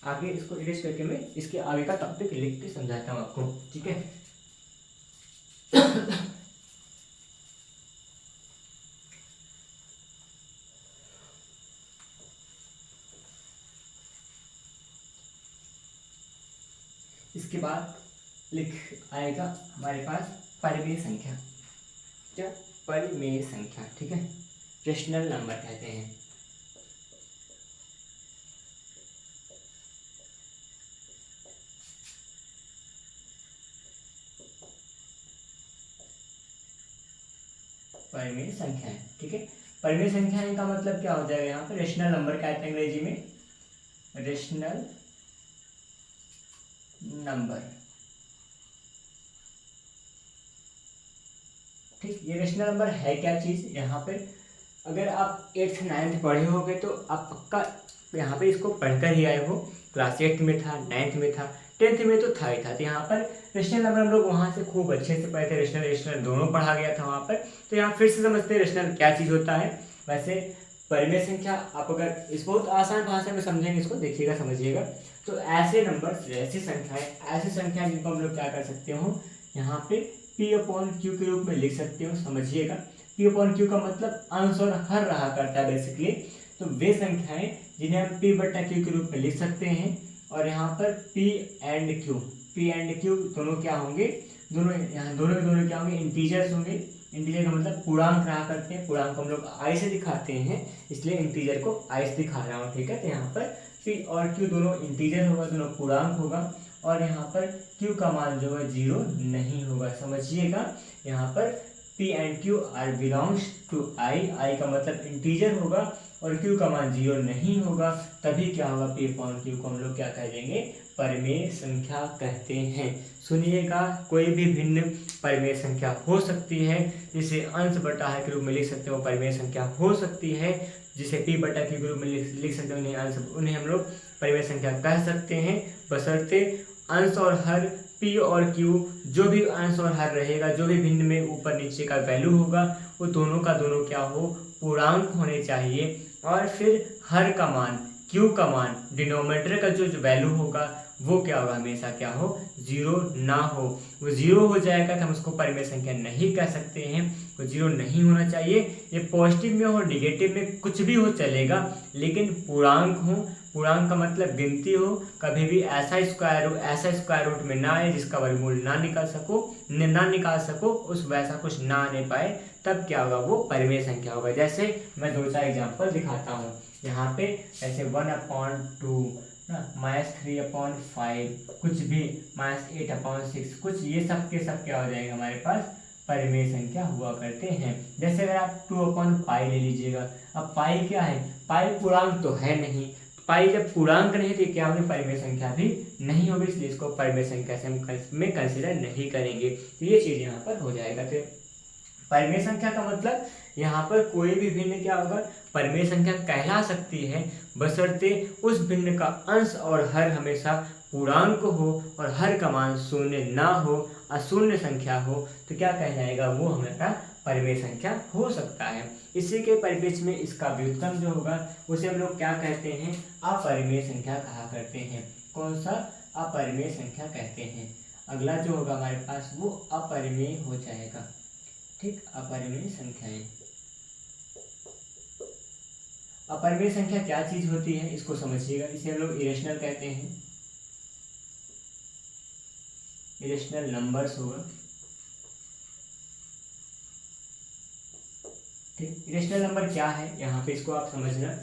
आगे इसको इरेज करके मैं इसके आगे का टॉपिक लिख के समझाता हूँ आपको। ठीक है, इसके बाद लिख आएगा हमारे पास परिमेय संख्या। क्या, परिमेय संख्या। ठीक है, रेशनल नंबर कहते हैं। परिमेय संख्या है। ठीक है, परिमेय संख्या का मतलब क्या हो जाएगा, यहाँ पर रेशनल नंबर कहते हैं अंग्रेजी में, रेशनल नंबर। ठीक, ये रेशनल नंबर है क्या चीज, यहाँ पे अगर आप 8th 9th पढ़े होगे तो आप पक्का यहाँ पे इसको पढ़कर ही आए हो। क्लास 8 में था, 9th में था, 10th में तो था ही था। तो यहाँ पर रेशनल नंबर हम लोग वहाँ से खूब अच्छे से पढ़े थे, रेशनल रेशनल दोनों पढ़ा गया था वहाँ पर। तो यहाँ फिर से समझते हैं रेशनल क्या चीज़ होता है। वैसे परिमेय संख्या आप अगर इस बहुत आसान भाषा में समझेंगे, इसको देखिएगा समझिएगा, तो ऐसे नंबर, ऐसी संख्याएं जिनको हम लोग क्या कर सकते हो, यहाँ पे P/Q के रूप में लिख सकते हो। समझिएगा, P/Q का मतलब अंश और हर रहा करता है बेसिकली। तो वे संख्याएं जिन्हें हम P/Q के रूप में लिख सकते हैं। और यहाँ पर P एंड Q दोनों क्या होंगे, दोनों क्या होंगे, इंटीजर्स होंगे। इंटीजर का मतलब पूर्णांक रहा करते हैं, पूर्णांक को हम लोग आई से दिखाते हैं, इसलिए इंटीजर को आई से दिखा रहा हूँ। ठीक है, तो यहाँ पर P और Q दोनों इंटीजर होगा, दोनों पूर्णांक होगा। और यहाँ पर Q का मान जो है 0 नहीं होगा। समझिएगा, यहाँ पर P and Q are belongs to I का मतलब इंटीजर होगा और Q का मान 0 नहीं होगा, तभी क्या होगा, P/Q को हम लोग क्या कह देंगे, परिमेय संख्या कहते हैं। सुनिएगा, कोई भी भिन्न परिमेय संख्या हो सकती है, जिसे अंश बटा है के रूप में लिख सकते हो, परिमेय संख्या हो सकती है। जिसे P/Q के रूप में लिख सकते हो, उन्हें हम लोग परिमेय संख्या कह सकते हैं, बशर्ते अंश और हर P और Q, जो भी अंश और हर रहेगा, जो भी भिन्न में ऊपर नीचे का वैल्यू होगा, वो दोनों का दोनों क्या हो, पूर्णांक होने चाहिए। और फिर हर का मान, Q का मान, डिनोमिनेटर का जो वैल्यू होगा वो क्या होगा, हमेशा क्या हो, 0 ना हो। वो 0 हो जाएगा तो हम उसको परिमेय संख्या नहीं कह सकते हैं, वो 0 नहीं होना चाहिए। ये पॉजिटिव में हो, नेगेटिव में, कुछ भी हो चलेगा, लेकिन पूर्णांक हो। पूर्णांक का मतलब गिनती हो, कभी भी ऐसा स्क्वायर रूट में ना आए जिसका वर्गमूल ना निकाल सको, उस वैसा कुछ ना आने पाए, तब क्या होगा, वो परिमेय संख्या होगा। जैसे मैं 2-4 एग्जाम्पल दिखाता हूँ यहाँ पे, जैसे 1/2 -3/5, कुछ भी -8/6, कुछ ये सब के सब क्या हो जाएगा हमारे पास, परिमेय संख्या हुआ करते हैं। जैसे अगर आप 2/पाई ले लीजिएगा, अब पाई क्या है, पाई पूर्णांक तो है नहीं, पाई जब पूर्णांक नहीं तो क्या होगी, परिमेय संख्या भी नहीं होगी, इसलिए इसको परिमेय संख्या से हम कंसिडर नहीं करेंगे। तो ये चीज यहाँ पर हो जाएगा। तो परिमेय संख्या का मतलब यहाँ पर कोई भी भिन्न क्या होगा, परिमेय संख्या कहला सकती है, बशर्ते उस भिन्न का अंश और हर हमेशा पूर्णांक हो और हर का मान शून्य ना हो, अशून्य संख्या हो, तो क्या कहलाएगा, वो हमारा परिमेय संख्या हो सकता है। इसी के परिप्रेक्ष्य में इसका व्युत्क्रम जो होगा उसे हम लोग क्या कहते हैं, अपरिमेय संख्या कहा करते हैं। कौन सा, अपरिमेय संख्या कहते हैं। अगला जो होगा हमारे पास वो अपरिमेय हो जाएगा। ठीक, अपरिमेय संख्याएं। अपरिमेय संख्या क्या चीज होती है इसको समझिएगा। इसे हम लोग इरेशनल कहते हैं, इरेशनल नंबर्स होगा। ठीक, इरेशनल नंबर क्या है यहाँ पे इसको आप समझना।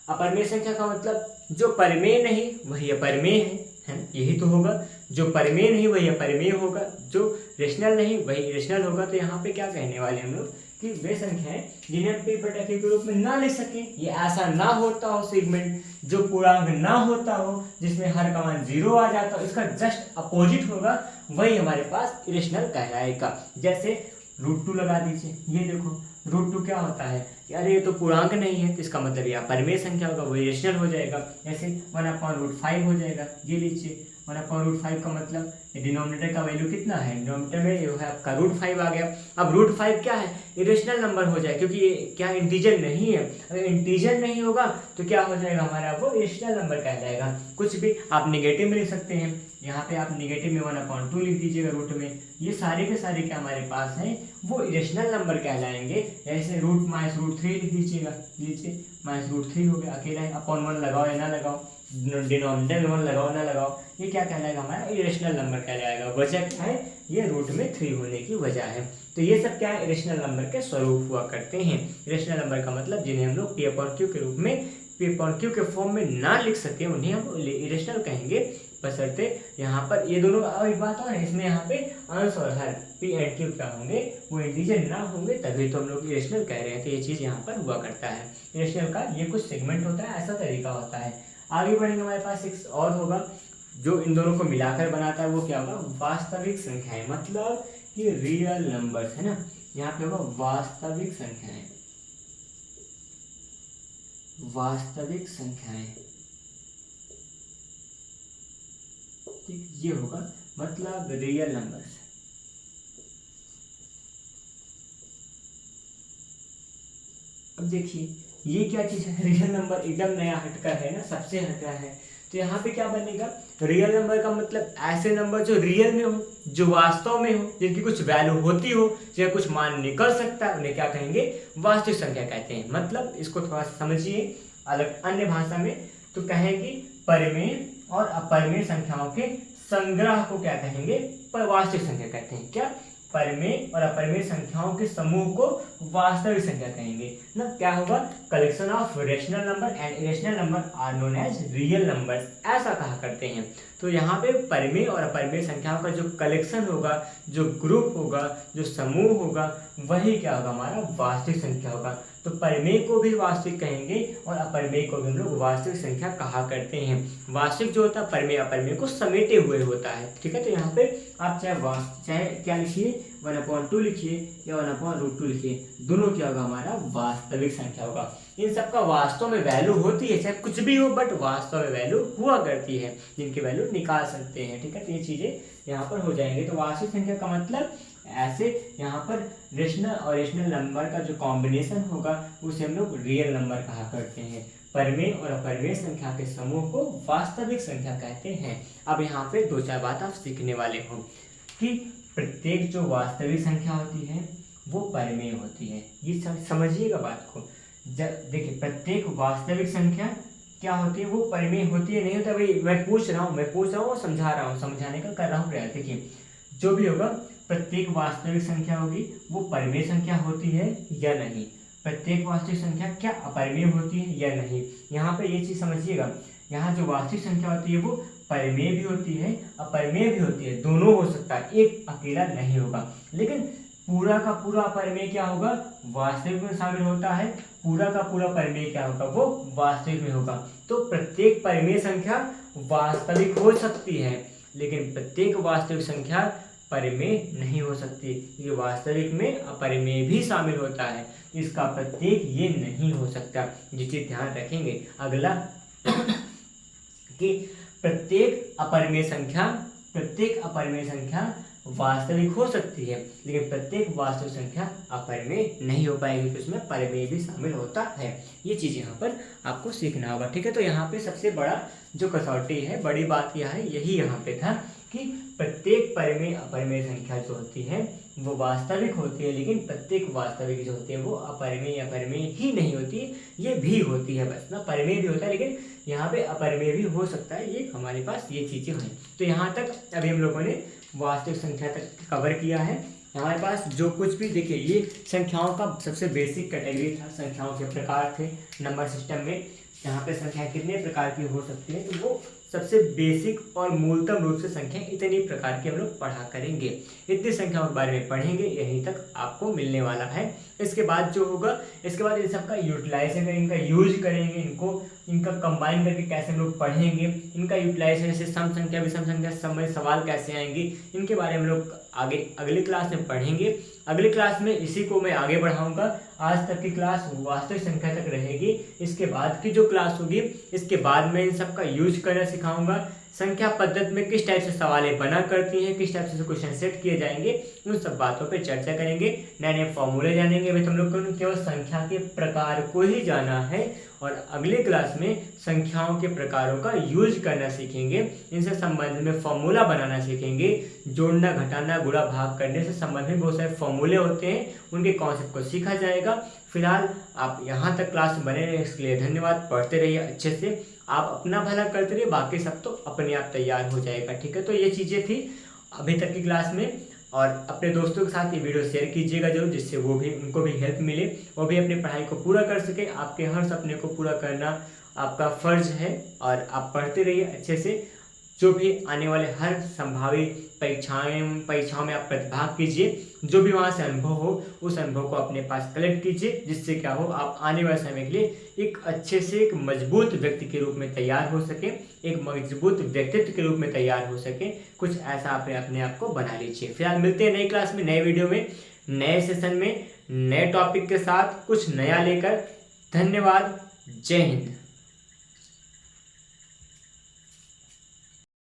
अपरिमेय संख्या का मतलब जो परिमेय नहीं वही अपरिमेय है, यही तो होगा। जो परिमेय नहीं वही अपरिमेय होगा, जो रेशनल नहीं वही रेशनल होगा। तो यहाँ पे क्या कहने वाले हम लोग कि वे संख्याएं जिन्हें हम p/q के रूप में ना लिख सके, ये ऐसा ना होता हो सेगमेंट जो पूर्णांक ना होता हो, जिसमें हर का मान 0 आ जाता हो, इसका जस्ट अपोजिट होगा, वही हमारे पास इरेशनल कहलाएगा। जैसे √2 लगा दीजिए, ये देखो √2 क्या होता है, अरे ये तो पूर्णांक नहीं है, तो इसका मतलब ये अपरिमेय संख्या होगा, वो इरेशनल हो जाएगा। जैसे 1/√5 हो जाएगा, ये लीजिए 1/√5 का मतलब डिनोमिनेटर का वैल्यू कितना है, डिनोमिनेटर में जो है आपका √5 आ गया। अब √5 क्या है, इरेशनल नंबर हो जाए, क्योंकि ये क्या इंटीजर नहीं है। अगर इंटीजर नहीं होगा तो क्या हो जाएगा हमारा, वो इरेशनल नंबर कहलाएगा। कुछ भी आप नेगेटिव में लिख सकते हैं, यहाँ पे आप नेगेटिव में 1/2 लिख दीजिएगा रूट में, ये सारे के सारे क्या हमारे पास हैं, वो इरेशनल नंबर कहलाएंगे। जैसे √-√3 लिख दीजिएगा, लीजिए -√3 हो गया, अकेला है, अपॉन 1 लगाओ या ना लगाओ, डिनोमिनेटर में 1 लगाओ ना लगाओ, ये क्या कहलाएगा हमारा इरेशनल नंबर कहलाएगा। वजह क्या है, ये रूट में 3 होने की वजह है। तो ये सब क्या है, इरेशनल नंबर के स्वरूप हुआ करते हैं। इरेशनल नंबर का मतलब जिन्हें हम लोग p/q के रूप में, p/q के फॉर्म में ना लिख सके, उन्हें हम इरेशनल कहेंगे, बशर्ते यहाँ पर ये दोनों। और एक बात और है, इसमें यहाँ पे अंश और हर p एंड q क्या होंगे, वो इंटीजर ना होंगे, तभी तो हम लोग इरेशनल कह रहे हैं। तो ये चीज़ यहाँ पर हुआ करता है। इरेशनल का ये कुछ सेगमेंट होता है, ऐसा तरीका होता है। आगे बढ़ेंगे, हमारे पास एक और होगा जो इन दोनों को मिलाकर बनाता है, वो क्या होगा, वास्तविक संख्याएं, मतलब कि रियल नंबर्स है ना। यहाँ पे होगा वास्तविक संख्याएं, वास्तविक संख्याएं। ठीक, ये होगा मतलब रियल नंबर्स। अब देखिए ये क्या चीज है, रियल नंबर एकदम नया हटकर है ना, सबसे हटकर है। तो यहाँ पे क्या बनेगा, रियल नंबर का मतलब ऐसे नंबर जो रियल में हो, जो वास्तव में हो, जिनकी कुछ वैल्यू होती हो, जिनका कुछ मान निकल सकता है, उन्हें क्या कहेंगे, वास्तविक संख्या कहते हैं। मतलब इसको थोड़ा समझिए अलग अन्य भाषा में, तो कहेंगे परिमेय और अपरिमेय संख्याओं के संग्रह को क्या कहेंगे, वास्तविक संख्या कहते हैं। क्या, परिमेय और अपरिमेय संख्याओं के समूह को वास्तविक संख्या कहेंगे ना। क्या होगा, collection of rational number and irrational number are known as real numbers, ऐसा कहा करते हैं। तो यहाँ पे परिमेय और अपरिमेय संख्याओं का जो कलेक्शन होगा, जो ग्रुप होगा, जो समूह होगा, वही क्या होगा, हमारा वास्तविक संख्या होगा। तो परिमेय को भी वास्तविक कहेंगे और अपरिमेय को भी हम लोग वास्तविक संख्या कहा करते हैं। वास्तविक जो होता है परिमेय अपरिमेय को समेटे हुए होता है। ठीक है, तो यहाँ पे आप चाहे क्या लिखिए, 1/2 लिखिए या 1/√2 लिखिए, दोनों क्या होगा, हमारा वास्तविक संख्या होगा। इन सब का वास्तव में वैल्यू होती है, चाहे कुछ भी हो, बट वास्तव में वैल्यू हुआ करती है, जिनकी वैल्यू निकाल सकते हैं। ठीक है, तो ये चीजें यहाँ पर हो जाएंगे। तो वास्तविक संख्या का मतलब ऐसे यहाँ पर रेशनल और रेशनल नंबर का जो कॉम्बिनेशन होगा उसे हम लोग रियल नंबर कहा करते हैं। परिमेय और अपरिमेय संख्या के समूह को वास्तविक संख्या कहते हैं। अब यहाँ पे 2-4 बात आप सीखने वाले हो कि प्रत्येक जो वास्तविक संख्या होती है वो परिमेय होती है। ये समझिएगा बात को। देखिए प्रत्येक वास्तविक संख्या क्या होती है, वो परिमेय होती है, नहीं होता। भाई मैं पूछ रहा हूँ, समझा रहा हूँ, समझाने का कर रहा हूँ प्रयास। देखिए जो भी होगा, प्रत्येक वास्तविक संख्या होगी वो परिमेय संख्या होती है या नहीं, प्रत्येक वास्तविक संख्या क्या अपरिमेय होती है या नहीं। यहाँ पे ये चीज समझिएगा, यहाँ जो वास्तविक संख्या होती है वो परिमेय भी होती है अपरिमेय भी होती है, दोनों हो सकता है, एक अकेला नहीं होगा। लेकिन पूरा का पूरा अपरिमेय क्या होगा, वास्तविक में शामिल होता है। पूरा का पूरा परिमेय क्या होगा, वो वास्तविक में होगा। तो प्रत्येक परिमेय संख्या वास्तविक हो सकती है, लेकिन प्रत्येक वास्तविक संख्या परिमेय नहीं हो सकती। ये वास्तविक में अपरिमेय भी शामिल होता है, इसका प्रत्येक ये नहीं हो सकता। ये चीज ध्यान रखेंगे। अगला कि प्रत्येक अपरिमेय संख्या वास्तविक हो सकती है, लेकिन प्रत्येक वास्तविक संख्या अपरिमेय नहीं हो पाएगी, तो इसमें परिमेय भी शामिल होता है। ये चीज यहाँ पर आपको सीखना होगा, ठीक है। तो यहाँ पे सबसे बड़ा जो कसौटी है, बड़ी बात यह है, यही यहाँ पे था कि प्रत्येक परिमेय अपरिमेय संख्या जो होती है वो वास्तविक होती है, लेकिन प्रत्येक वास्तविक जो होती है वो अपरिमेय ही नहीं होती, ये भी होती है। बस ना, परिमेय भी होता है लेकिन यहाँ पे अपरिमेय भी हो सकता है। ये हमारे पास ये चीजें हैं। तो यहाँ तक अभी हम लोगों ने वास्तविक संख्या तक कवर किया है। हमारे पास जो कुछ भी, देखिए ये संख्याओं का सबसे बेसिक कैटेगरी था, संख्याओं के प्रकार थे नंबर सिस्टम में। यहाँ पे संख्या कितने प्रकार की हो सकती है, तो वो सबसे बेसिक और मूलतम रूप से संख्या इतनी प्रकार की हम लोग पढ़ा करेंगे। इतनी संख्याओं के बारे में पढ़ेंगे, यहीं तक आपको मिलने वाला है। इसके बाद जो होगा, इसके बाद इन सबका यूटिलाइजेशन, इनका यूज करेंगे, इनका कंबाइन करके कैसे हम लोग पढ़ेंगे, इनका यूटिलाइजेशन से सम संख्या विषम संख्या समय सवाल कैसे आएंगे, इनके बारे में हम लोग आगे अगली क्लास में पढ़ेंगे। अगली क्लास में इसी को मैं आगे बढ़ाऊंगा। आज तक की क्लास वास्तविक संख्या तक रहेगी। इसके बाद की जो क्लास होगी, इसके बाद मैं इन सब का यूज करना सिखाऊंगा। संख्या पद्धति में किस टाइप से सवालें बना करती हैं, किस टाइप से क्वेश्चन सेट किए जाएंगे, उन सब बातों पे चर्चा करेंगे। नए नए फॉर्मूले जानेंगे। अभी तुम लोग को केवल संख्या के प्रकार को ही जाना है, और अगले क्लास में संख्याओं के प्रकारों का यूज करना सीखेंगे। इनसे संबंध में फॉर्मूला बनाना सीखेंगे। जोड़ना, घटाना, गुणा, भाग करने से संबंध में बहुत सारे फॉर्मूले होते हैं, उनके कॉन्सेप्ट को सीखा जाएगा। फिलहाल आप यहाँ तक क्लास में बने रहे, इसके लिए धन्यवाद। पढ़ते रहिए अच्छे से, आप अपना भला करते रहिए, बाकी सब तो अपने आप तैयार हो जाएगा, ठीक है। तो ये चीज़ें थी अभी तक की क्लास में, और अपने दोस्तों के साथ ये वीडियो शेयर कीजिएगा जरूर, जिससे उनको भी हेल्प मिले, वो भी अपनी पढ़ाई को पूरा कर सके। आपके हर सपने को पूरा करना आपका फर्ज है, और आप पढ़ते रहिए अच्छे से। जो भी आने वाले हर संभावित परीक्षाओं में आप प्रतिभाग कीजिए। जो भी वहाँ से अनुभव हो, उस अनुभव को अपने पास कलेक्ट कीजिए, जिससे क्या हो, आप आने वाले समय के लिए एक अच्छे से एक मजबूत व्यक्ति के रूप में तैयार हो सके, एक मजबूत व्यक्तित्व के रूप में तैयार हो सके। कुछ ऐसा अपने आप को बना लीजिए। फिलहाल मिलते हैं नई क्लास में, नए वीडियो में, नए सेशन में, नए टॉपिक के साथ, कुछ नया लेकर। धन्यवाद। जय हिंद।